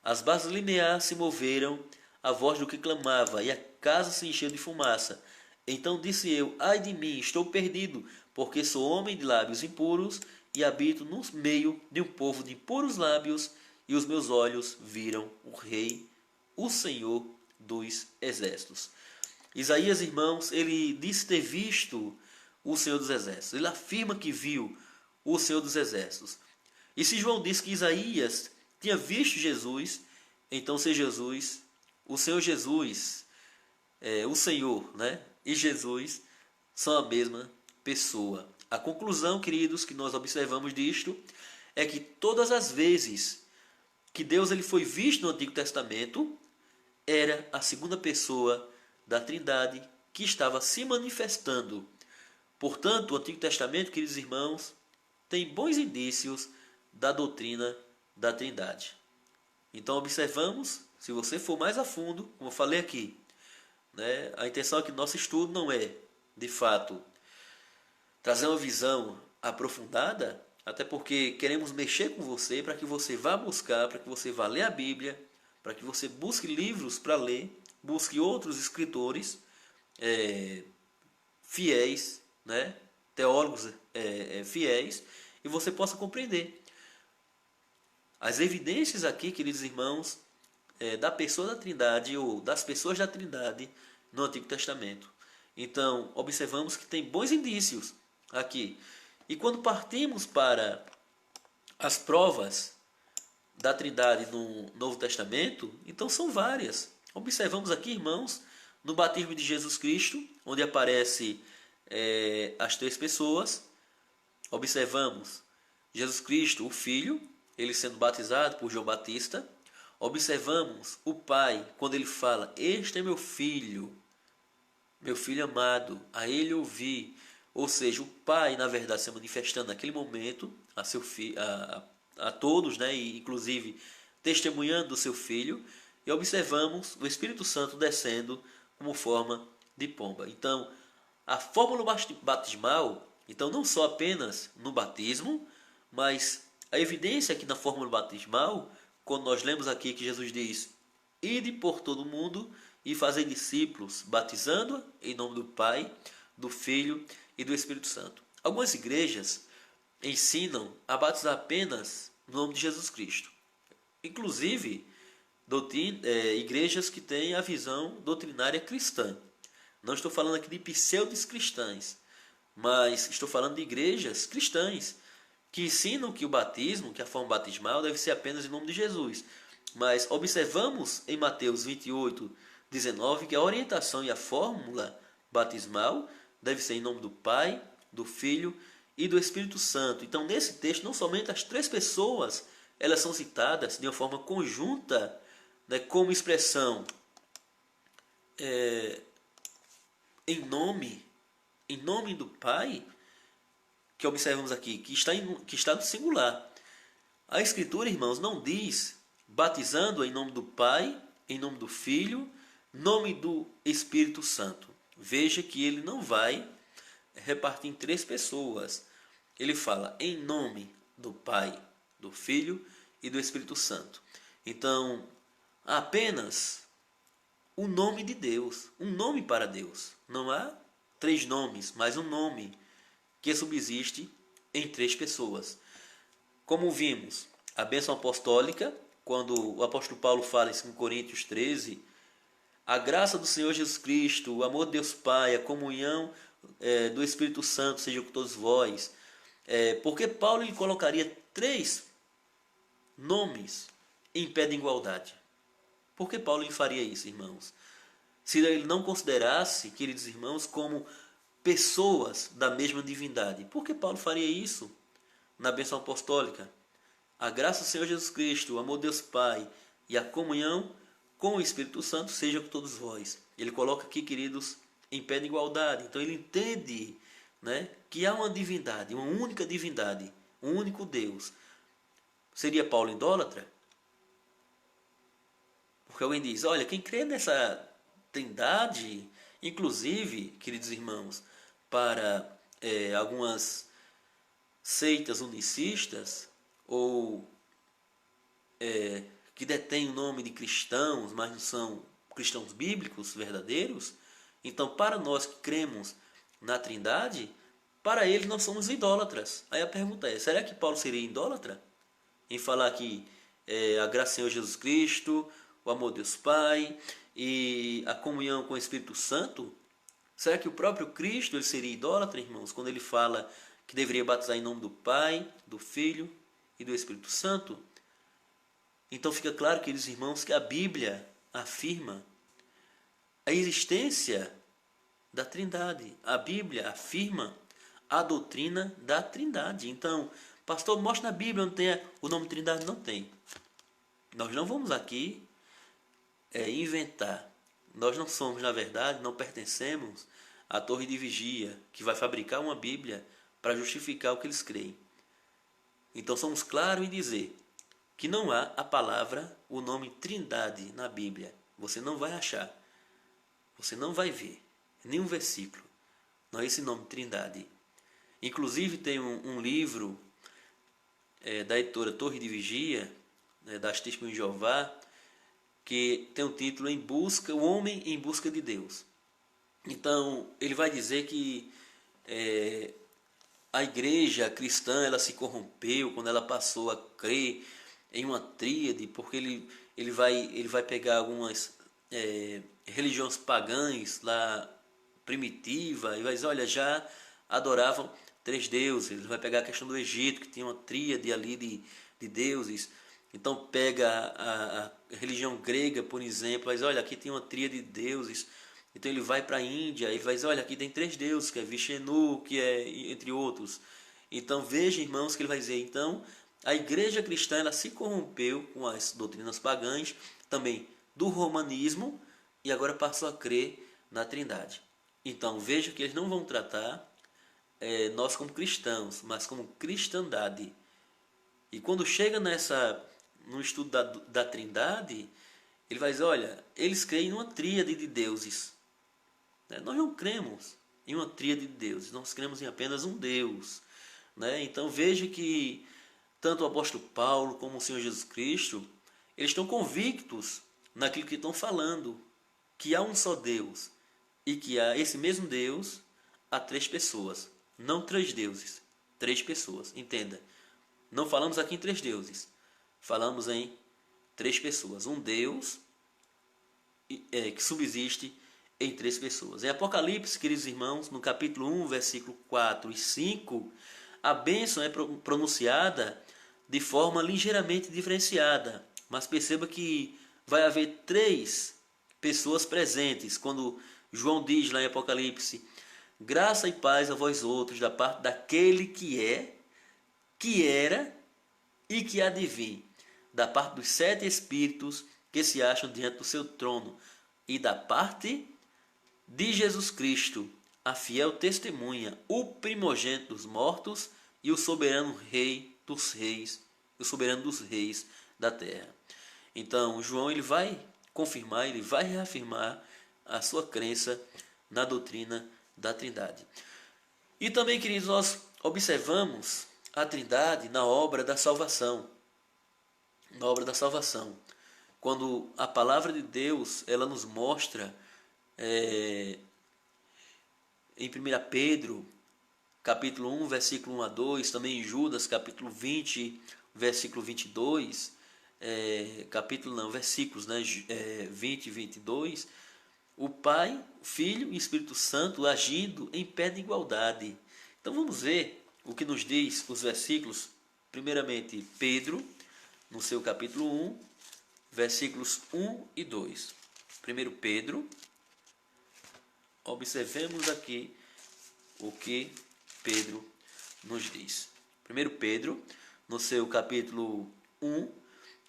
As bases lineares se moveram, a voz do que clamava, e a casa se encheu de fumaça. Então disse eu, ai de mim, estou perdido, porque sou homem de lábios impuros, e habito no meio de um povo de impuros lábios, e os meus olhos viram o Rei, o Senhor dos exércitos. Isaías, irmãos, ele disse ter visto o Senhor dos exércitos. Ele afirma que viu o Senhor dos exércitos. E se João disse que Isaías tinha visto Jesus, então se Jesus, o Senhor Jesus, o Senhor, né, e Jesus são a mesma pessoa. A conclusão, queridos, que nós observamos disto é que todas as vezes que Deus ele foi visto no Antigo Testamento, era a segunda pessoa da Trindade que estava se manifestando. Portanto, o Antigo Testamento, queridos irmãos, tem bons indícios da doutrina da Trindade. Então observamos, se você for mais a fundo, como eu falei aqui, né, a intenção é que nosso estudo não é, de fato, trazer uma visão aprofundada, até porque queremos mexer com você para que você vá buscar, para que você vá ler a Bíblia, para que você busque livros para ler, busque outros escritores fiéis, né, teólogos fiéis, e você possa compreender as evidências aqui, queridos irmãos, da pessoa da Trindade ou das pessoas da Trindade no Antigo Testamento. Então, observamos que tem bons indícios aqui. E quando partimos para as provas da Trindade no Novo Testamento, então são várias. Observamos aqui, irmãos, no batismo de Jesus Cristo, onde aparece as 3 pessoas. Observamos Jesus Cristo, o Filho, ele sendo batizado por João Batista. Observamos o Pai, quando ele fala, este é meu filho amado, a ele ouvi. Ou seja, o Pai, na verdade, se manifestando naquele momento a seu filho, a todos, né, e inclusive testemunhando do seu Filho. E observamos o Espírito Santo descendo como forma de pomba. Então, a fórmula batismal, então não só apenas no batismo, mas a evidência aqui na fórmula batismal, quando nós lemos aqui que Jesus diz, ide por todo mundo e fazer discípulos, batizando em nome do Pai, do Filho e do Espírito Santo. Algumas igrejas ensinam a batizar apenas no nome de Jesus Cristo. Inclusive, igrejas que têm a visão doutrinária cristã. Não estou falando aqui de pseudos cristãs, mas estou falando de igrejas cristãs que ensinam que o batismo, que a forma batismal deve ser apenas em nome de Jesus. Mas observamos em Mateus 28, 19 que a orientação e a fórmula batismal deve ser em nome do Pai, do Filho e do Espírito Santo. Então, nesse texto, não somente as 3 pessoas elas são citadas de uma forma conjunta, né, como expressão em nome do Pai, que observamos aqui, que está no singular. A Escritura, irmãos, não diz batizando em nome do Pai, em nome do Filho, nome do Espírito Santo. Veja que ele não vai repartir em 3 pessoas. Ele fala em nome do Pai, do Filho e do Espírito Santo. Então, apenas o nome de Deus, um nome para Deus. Não há 3 nomes, mas um nome que subsiste em 3 pessoas. Como vimos, a bênção apostólica, quando o apóstolo Paulo fala em 2 Coríntios 13, a graça do Senhor Jesus Cristo, o amor de Deus Pai, a comunhão do Espírito Santo seja com todos vós. Porque Paulo ele colocaria 3 nomes em pé de igualdade? Por que Paulo ele faria isso, irmãos? Se ele não considerasse, queridos irmãos, como pessoas da mesma divindade. Por que Paulo faria isso? na bênção apostólica. A graça do Senhor Jesus Cristo, o amor de Deus Pai e a comunhão com o Espírito Santo seja com todos vós. Ele coloca aqui, queridos, em pé de igualdade. Então ele entende, né, que há uma divindade, uma única divindade, um único Deus. Seria Paulo idólatra? Porque alguém diz, olha, quem crê nessa trindade, inclusive, queridos irmãos, para algumas seitas unicistas, ou que detêm o nome de cristãos, mas não são cristãos bíblicos verdadeiros, então para nós que cremos na trindade, para eles nós somos idólatras. Aí a pergunta é, será que Paulo seria idólatra? Em falar que a graça do Senhor Jesus Cristo, o amor de Deus Pai e a comunhão com o Espírito Santo? Será que o próprio Cristo ele seria idólatra, irmãos, quando ele fala que deveria batizar em nome do Pai, do Filho e do Espírito Santo? Então fica claro, queridos irmãos, que a Bíblia afirma a existência da Trindade. A Bíblia afirma a doutrina da Trindade. Então, pastor, mostra na Bíblia onde tem o nome Trindade. Não tem. Nós não vamos aqui inventar. Nós não somos, na verdade, não pertencemos à torre de vigia que vai fabricar uma Bíblia para justificar o que eles creem. Então somos claros em dizer que não há a palavra, o nome Trindade na Bíblia. Você não vai achar. Você não vai ver nenhum versículo. Não é esse nome Trindade. Inclusive tem um livro da editora Torre de Vigia, das Testemunhas de Jeová, que tem o título O Homem em Busca de Deus. Então, ele vai dizer que a igreja cristã ela se corrompeu quando ela passou a crer em uma tríade, porque ele vai pegar algumas religiões pagãs lá primitiva e vai dizer, olha, já adoravam 3 deuses. Ele vai pegar a questão do Egito, que tinha uma tríade ali de deuses. Então pega a religião grega, por exemplo, vai dizer, olha, aqui tem uma tríade de deuses. Então ele vai para a Índia, ele vai dizer, olha, aqui tem 3 deuses, que é Vishnu, que é entre outros. Então veja, irmãos, que ele vai dizer, então a igreja cristã ela se corrompeu com as doutrinas pagãs, também do romanismo, e agora passou a crer na Trindade. Então veja que eles não vão tratar nós como cristãos, mas como cristandade. E quando chega no estudo da Trindade, ele vai dizer, olha, eles creem numa tríade de deuses. Nós não cremos em uma tríade de deuses, nós cremos em apenas um Deus. Então veja que tanto o apóstolo Paulo como o Senhor Jesus Cristo, eles estão convictos naquilo que estão falando, que há um só Deus, e que há esse mesmo Deus, há 3 pessoas, não 3 deuses, 3 pessoas, entenda. Não falamos aqui em 3 deuses, falamos em 3 pessoas, um Deus que subsiste em 3 pessoas. Em Apocalipse, queridos irmãos, no capítulo 1, versículo 4 e 5, a bênção é pronunciada de forma ligeiramente diferenciada, mas perceba que vai haver 3 pessoas presentes, quando João diz lá em Apocalipse, graça e paz a vós outros, da parte daquele que é, que era e que há de vir, da parte dos 7 espíritos que se acham diante do seu trono, e da parte de Jesus Cristo, a fiel testemunha, o primogênito dos mortos e o soberano rei dos reis, o soberano dos reis da terra. Então, João ele vai confirmar, ele vai reafirmar a sua crença na doutrina da Trindade. E também, queridos, nós observamos a Trindade na obra da salvação. Na obra da salvação. Quando a palavra de Deus ela nos mostra em 1 Pedro, capítulo 1, versículo 1 a 2, também em Judas, capítulo 20, versículo 22, versículos 20 e 22, o Pai, o Filho e o Espírito Santo agindo em pé de igualdade. Então vamos ver o que nos diz os versículos, primeiramente Pedro, no seu capítulo 1, versículos 1 e 2. 1 Pedro, observemos aqui o que Pedro nos diz. 1 Pedro, no seu capítulo 1,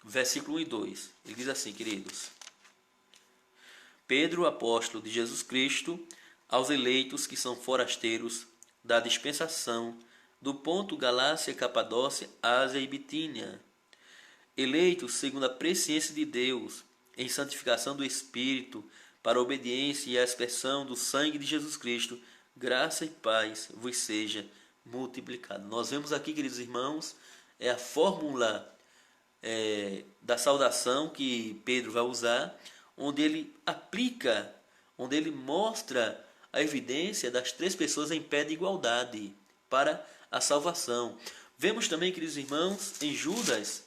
versículo 1 e 2. Ele diz assim, queridos: Pedro, apóstolo de Jesus Cristo, aos eleitos que são forasteiros da dispensação do ponto Galácia, Capadócia, Ásia e Bitínia, eleitos segundo a presciência de Deus, em santificação do Espírito, para a obediência e a aspersão do sangue de Jesus Cristo, graça e paz vos seja multiplicado. Nós vemos aqui, queridos irmãos, a fórmula da saudação que Pedro vai usar, onde ele aplica, onde ele mostra a evidência das três pessoas em pé de igualdade para a salvação. Vemos também, queridos irmãos, em Judas,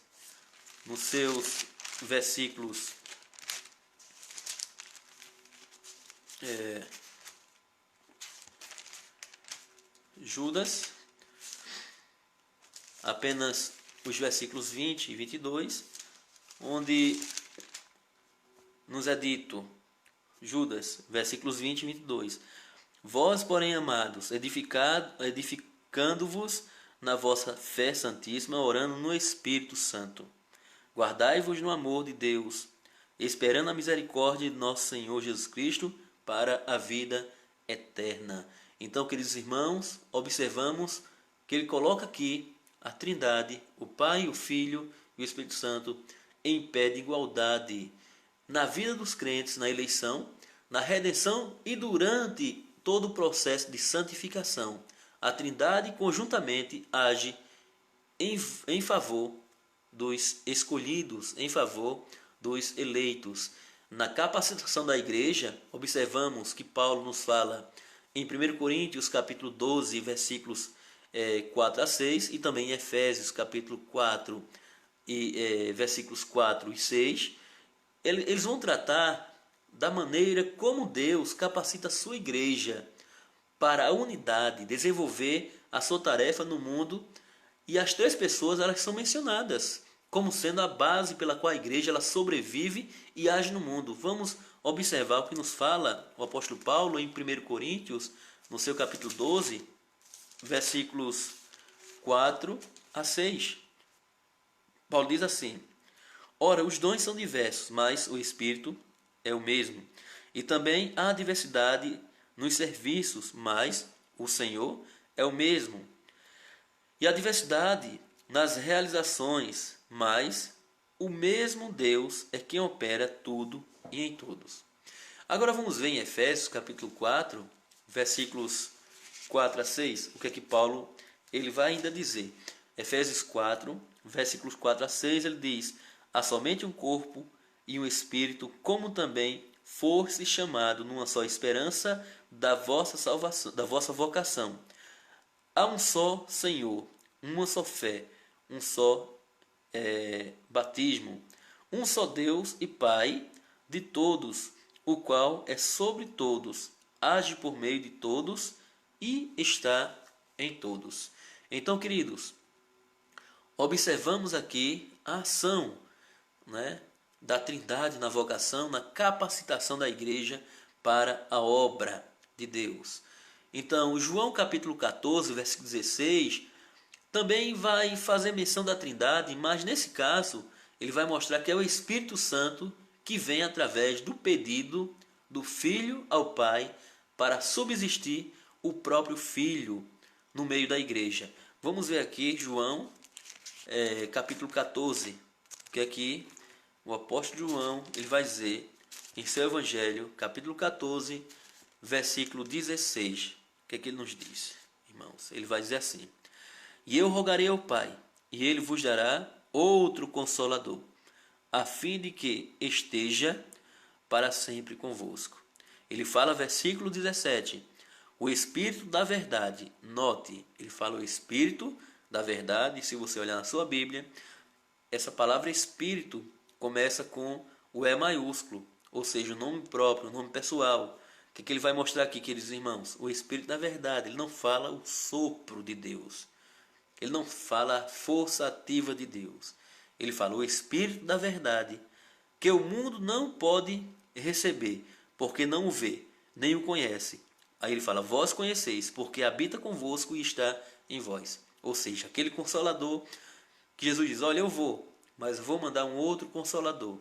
nos seus versículos Judas, apenas os versículos 20 e 22, onde nos é dito, Judas, versículos 20 e 22, vós, porém, amados, edificando-vos na vossa fé santíssima, orando no Espírito Santo, guardai-vos no amor de Deus, esperando a misericórdia de nosso Senhor Jesus Cristo para a vida eterna. Então, queridos irmãos, observamos que ele coloca aqui a Trindade, o Pai, o Filho e o Espírito Santo em pé de igualdade na vida dos crentes, na eleição, na redenção e durante todo o processo de santificação. A Trindade conjuntamente age em favor dos escolhidos, em favor dos eleitos. Na capacitação da igreja, observamos que Paulo nos fala em 1 Coríntios capítulo 12, versículos 4 a 6, e também em Efésios capítulo 4, versículos 4 e 6, eles vão tratar da maneira como Deus capacita a sua igreja para a unidade, desenvolver a sua tarefa no mundo, e as três pessoas elas são mencionadas como sendo a base pela qual a igreja ela sobrevive e age no mundo. Vamos observar o que nos fala o apóstolo Paulo em 1 Coríntios, no seu capítulo 12, versículos 4 a 6. Paulo diz assim: ora, os dons são diversos, mas o Espírito é o mesmo. E também há diversidade nos serviços, mas o Senhor é o mesmo. E a diversidade nas realizações, mas o mesmo Deus é quem opera tudo e em todos. Agora vamos ver em Efésios capítulo 4, versículos 4 a 6, o que é que Paulo ele vai ainda dizer. Efésios 4, versículos 4 a 6, ele diz: há somente um corpo e um espírito, como também foste chamado numa só esperança da vossa salvação, da vossa vocação. Há um só Senhor, uma só fé, um só batismo, um só Deus e Pai de todos, o qual é sobre todos, age por meio de todos e está em todos. Então, queridos, observamos aqui a ação, da Trindade na vocação, na capacitação da igreja para a obra de Deus. Então, João capítulo 14, versículo 16, também vai fazer menção da Trindade, mas nesse caso ele vai mostrar que é o Espírito Santo que vem através do pedido do Filho ao Pai para subsistir o próprio Filho no meio da igreja. Vamos ver aqui João capítulo 14, que aqui o apóstolo João ele vai dizer em seu Evangelho, capítulo 14, versículo 16, o que é que ele nos diz, irmãos? Ele vai dizer assim: e eu rogarei ao Pai, e ele vos dará outro Consolador, a fim de que esteja para sempre convosco. Ele fala, versículo 17, o Espírito da verdade. Note, ele fala o Espírito da verdade. Se você olhar na sua Bíblia, essa palavra Espírito começa com o E maiúsculo, ou seja, o nome próprio, o nome pessoal. O que ele vai mostrar aqui, queridos irmãos? O Espírito da verdade. Ele não fala o sopro de Deus. Ele não fala a força ativa de Deus. Ele fala o Espírito da verdade, que o mundo não pode receber, porque não o vê, nem o conhece. Aí ele fala, vós conheceis, porque habita convosco e está em vós. Ou seja, aquele Consolador que Jesus diz, olha, eu vou, mas eu vou mandar um outro Consolador.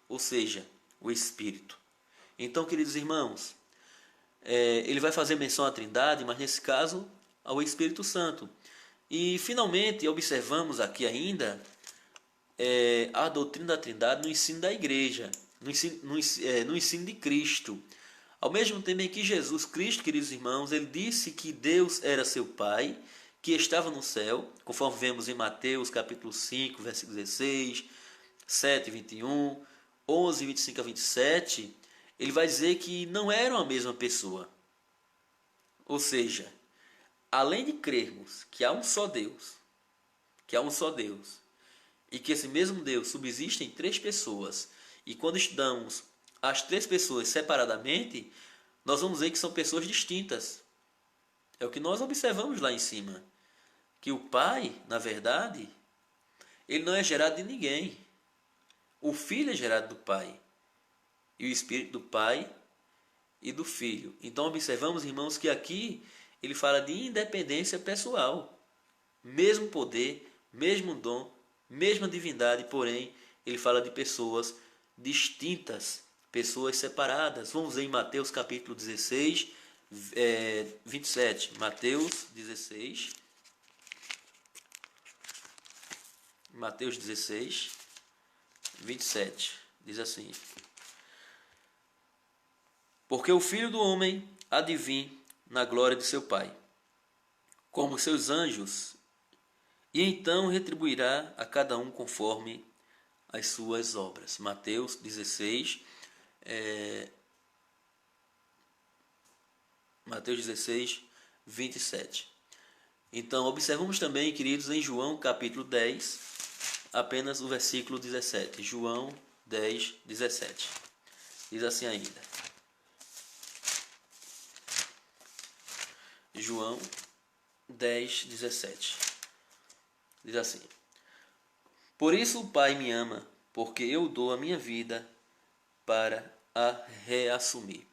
Ou seja, o Espírito. Então, queridos irmãos, ele vai fazer menção à Trindade, mas nesse caso ao Espírito Santo. E finalmente observamos aqui ainda a doutrina da Trindade no ensino da igreja, no ensino de Cristo. Ao mesmo tempo em que Jesus Cristo, queridos irmãos, ele disse que Deus era seu Pai, que estava no céu, conforme vemos em Mateus capítulo 5, versículo 16, 7, 21, 11, 25 a 27, ele vai dizer que não eram a mesma pessoa. Ou seja, além de crermos que há um só Deus, e que esse mesmo Deus subsiste em três pessoas, e quando estudamos as três pessoas separadamente, nós vamos ver que são pessoas distintas. É o que nós observamos lá em cima. Que o Pai, na verdade, ele não é gerado de ninguém. O Filho é gerado do Pai. E o Espírito do Pai e do Filho. Então observamos, irmãos, que aqui ele fala de independência pessoal. Mesmo poder, mesmo dom, mesma divindade, porém, ele fala de pessoas distintas, pessoas separadas. Vamos ver em Mateus capítulo 16, 27. Mateus 16, 27. Diz assim: porque o Filho do Homem há de vir na glória de seu Pai, como seus anjos, e então retribuirá a cada um conforme as suas obras. Mateus 16, Mateus 16, 27. Então, observamos também, queridos, em João capítulo 10, apenas o versículo 17. João 10, 17. Diz assim ainda. João 10, 17. Diz assim: por isso o Pai me ama, porque eu dou a minha vida para a reassumir.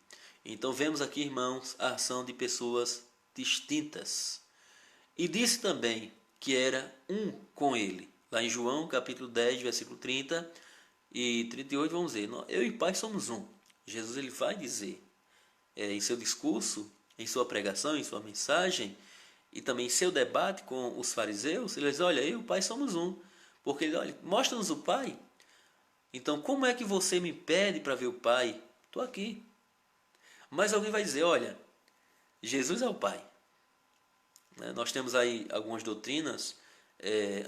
Então vemos aqui, irmãos, a ação de pessoas distintas. E disse também que era um com ele. Lá em João capítulo 10, versículo 30 e 38, vamos ver, eu e o Pai somos um. Jesus ele vai dizer em seu discurso, em sua pregação, em sua mensagem, e também em seu debate com os fariseus, ele diz, olha, eu e o Pai somos um. Porque ele, olha, mostra-nos o Pai. Então, como é que você me pede para ver o Pai? Estou aqui. Mas alguém vai dizer, olha, Jesus é o Pai. Nós temos aí algumas doutrinas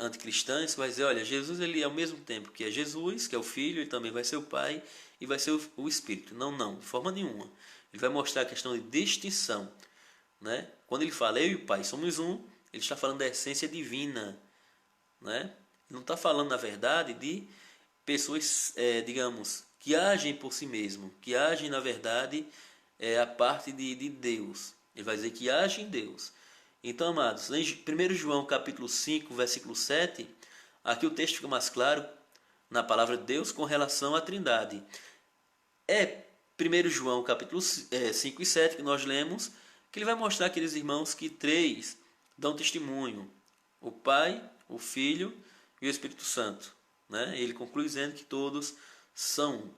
anticristãs que vai dizer, olha, Jesus ele é ao mesmo tempo que é Jesus, que é o Filho, ele também vai ser o Pai e vai ser o Espírito. Não, de forma nenhuma. Ele vai mostrar a questão de distinção. Quando ele fala, eu e o Pai somos um, ele está falando da essência divina. Ele não está falando, na verdade, de pessoas, digamos, que agem por si mesmo, que agem, na verdade, a parte de Deus. Ele vai dizer que age em Deus. Então, amados, em 1 João capítulo 5, versículo 7, aqui o texto fica mais claro na palavra de Deus com relação à Trindade. É 1 João capítulo 5 e 7 que nós lemos, que ele vai mostrar, aqueles irmãos, que três dão testemunho: o Pai, o Filho e o Espírito Santo. Ele conclui dizendo que todos são um.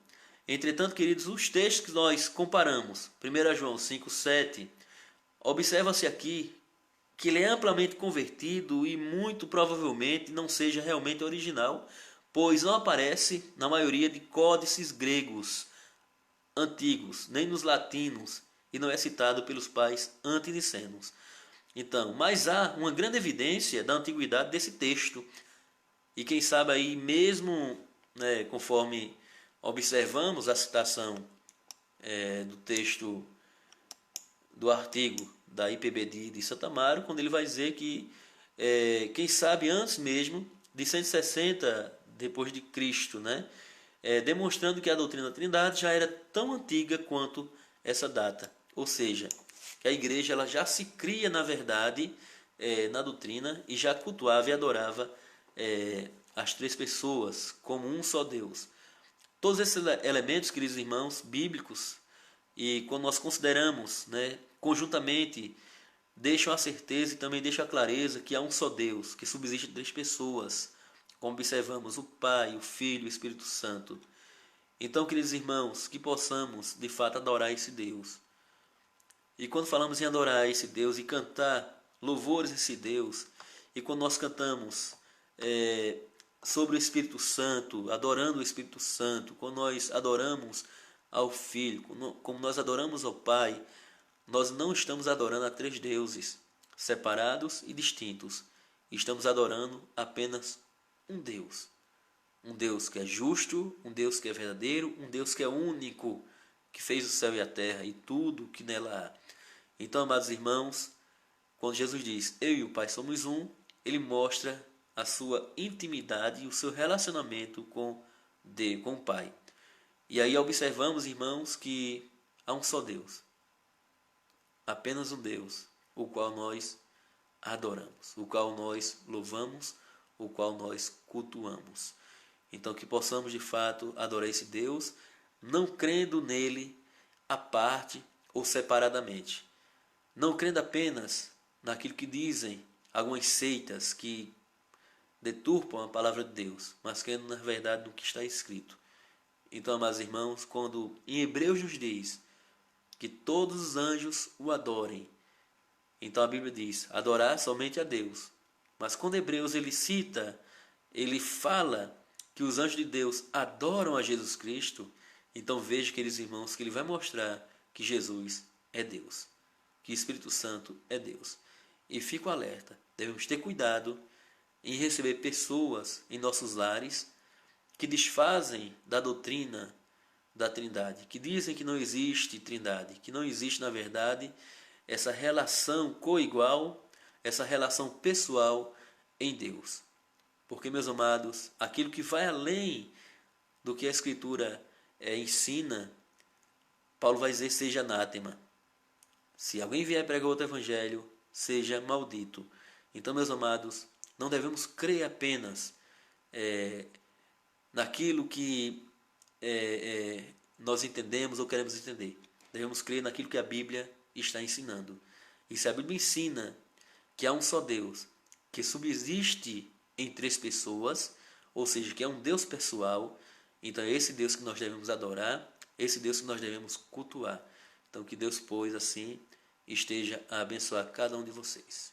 Entretanto, queridos, os textos que nós comparamos, 1 João 5, 7, observa-se aqui que ele é amplamente convertido e muito provavelmente não seja realmente original, pois não aparece na maioria de códices gregos antigos, nem nos latinos, e não é citado pelos pais antinicenos. Então, mas há uma grande evidência da antiguidade desse texto, e quem sabe aí mesmo, conforme observamos a citação do texto do artigo da IPBD de Santo Amaro, quando ele vai dizer que, quem sabe antes mesmo de 160 depois de Cristo, demonstrando que a doutrina da Trindade já era tão antiga quanto essa data. Ou seja, que a igreja ela já se cria, na verdade, na doutrina e já cultuava e adorava as três pessoas como um só Deus. Todos esses elementos, queridos irmãos, bíblicos, e quando nós consideramos conjuntamente deixam a certeza e também deixam a clareza que há um só Deus, que subsiste em três pessoas, como observamos, o Pai, o Filho e o Espírito Santo. Então, queridos irmãos, que possamos de fato adorar esse Deus. E quando falamos em adorar esse Deus e cantar louvores a esse Deus, e quando nós cantamos sobre o Espírito Santo, adorando o Espírito Santo, quando nós adoramos ao Filho, como nós adoramos ao Pai, nós não estamos adorando a três deuses separados e distintos. Estamos adorando apenas um Deus. Um Deus que é justo, um Deus que é verdadeiro, um Deus que é único, que fez o céu e a terra e tudo que nela há. Então, amados irmãos, quando Jesus diz, eu e o Pai somos um, ele mostra a sua intimidade e o seu relacionamento com o Pai. E aí observamos, irmãos, que há um só Deus. Apenas um Deus, o qual nós adoramos, o qual nós louvamos, o qual nós cultuamos. Então que possamos de fato adorar esse Deus, não crendo nele à parte ou separadamente. Não crendo apenas naquilo que dizem algumas seitas que deturpam a palavra de Deus, mas crendo na verdade no que está escrito. Então, amados irmãos, quando em Hebreus nos diz que todos os anjos o adorem, então a Bíblia diz, adorar somente a Deus. Mas quando Hebreus ele fala que os anjos de Deus adoram a Jesus Cristo, então veja, queridos irmãos, que ele vai mostrar que Jesus é Deus, que o Espírito Santo é Deus. E fico alerta, devemos ter cuidado em receber pessoas em nossos lares que desfazem da doutrina da Trindade, que dizem que não existe Trindade, que não existe, na verdade, essa relação coigual, essa relação pessoal em Deus. Porque, meus amados, aquilo que vai além do que a Escritura ensina, Paulo vai dizer, seja anátema. Se alguém vier pregar outro evangelho, seja maldito. Então, meus amados, não devemos crer apenas naquilo que nós entendemos ou queremos entender. Devemos crer naquilo que a Bíblia está ensinando. E se a Bíblia ensina que há um só Deus, que subsiste em três pessoas, ou seja, que é um Deus pessoal, então é esse Deus que nós devemos adorar, esse Deus que nós devemos cultuar. Então que Deus, pois, assim, esteja a abençoar cada um de vocês.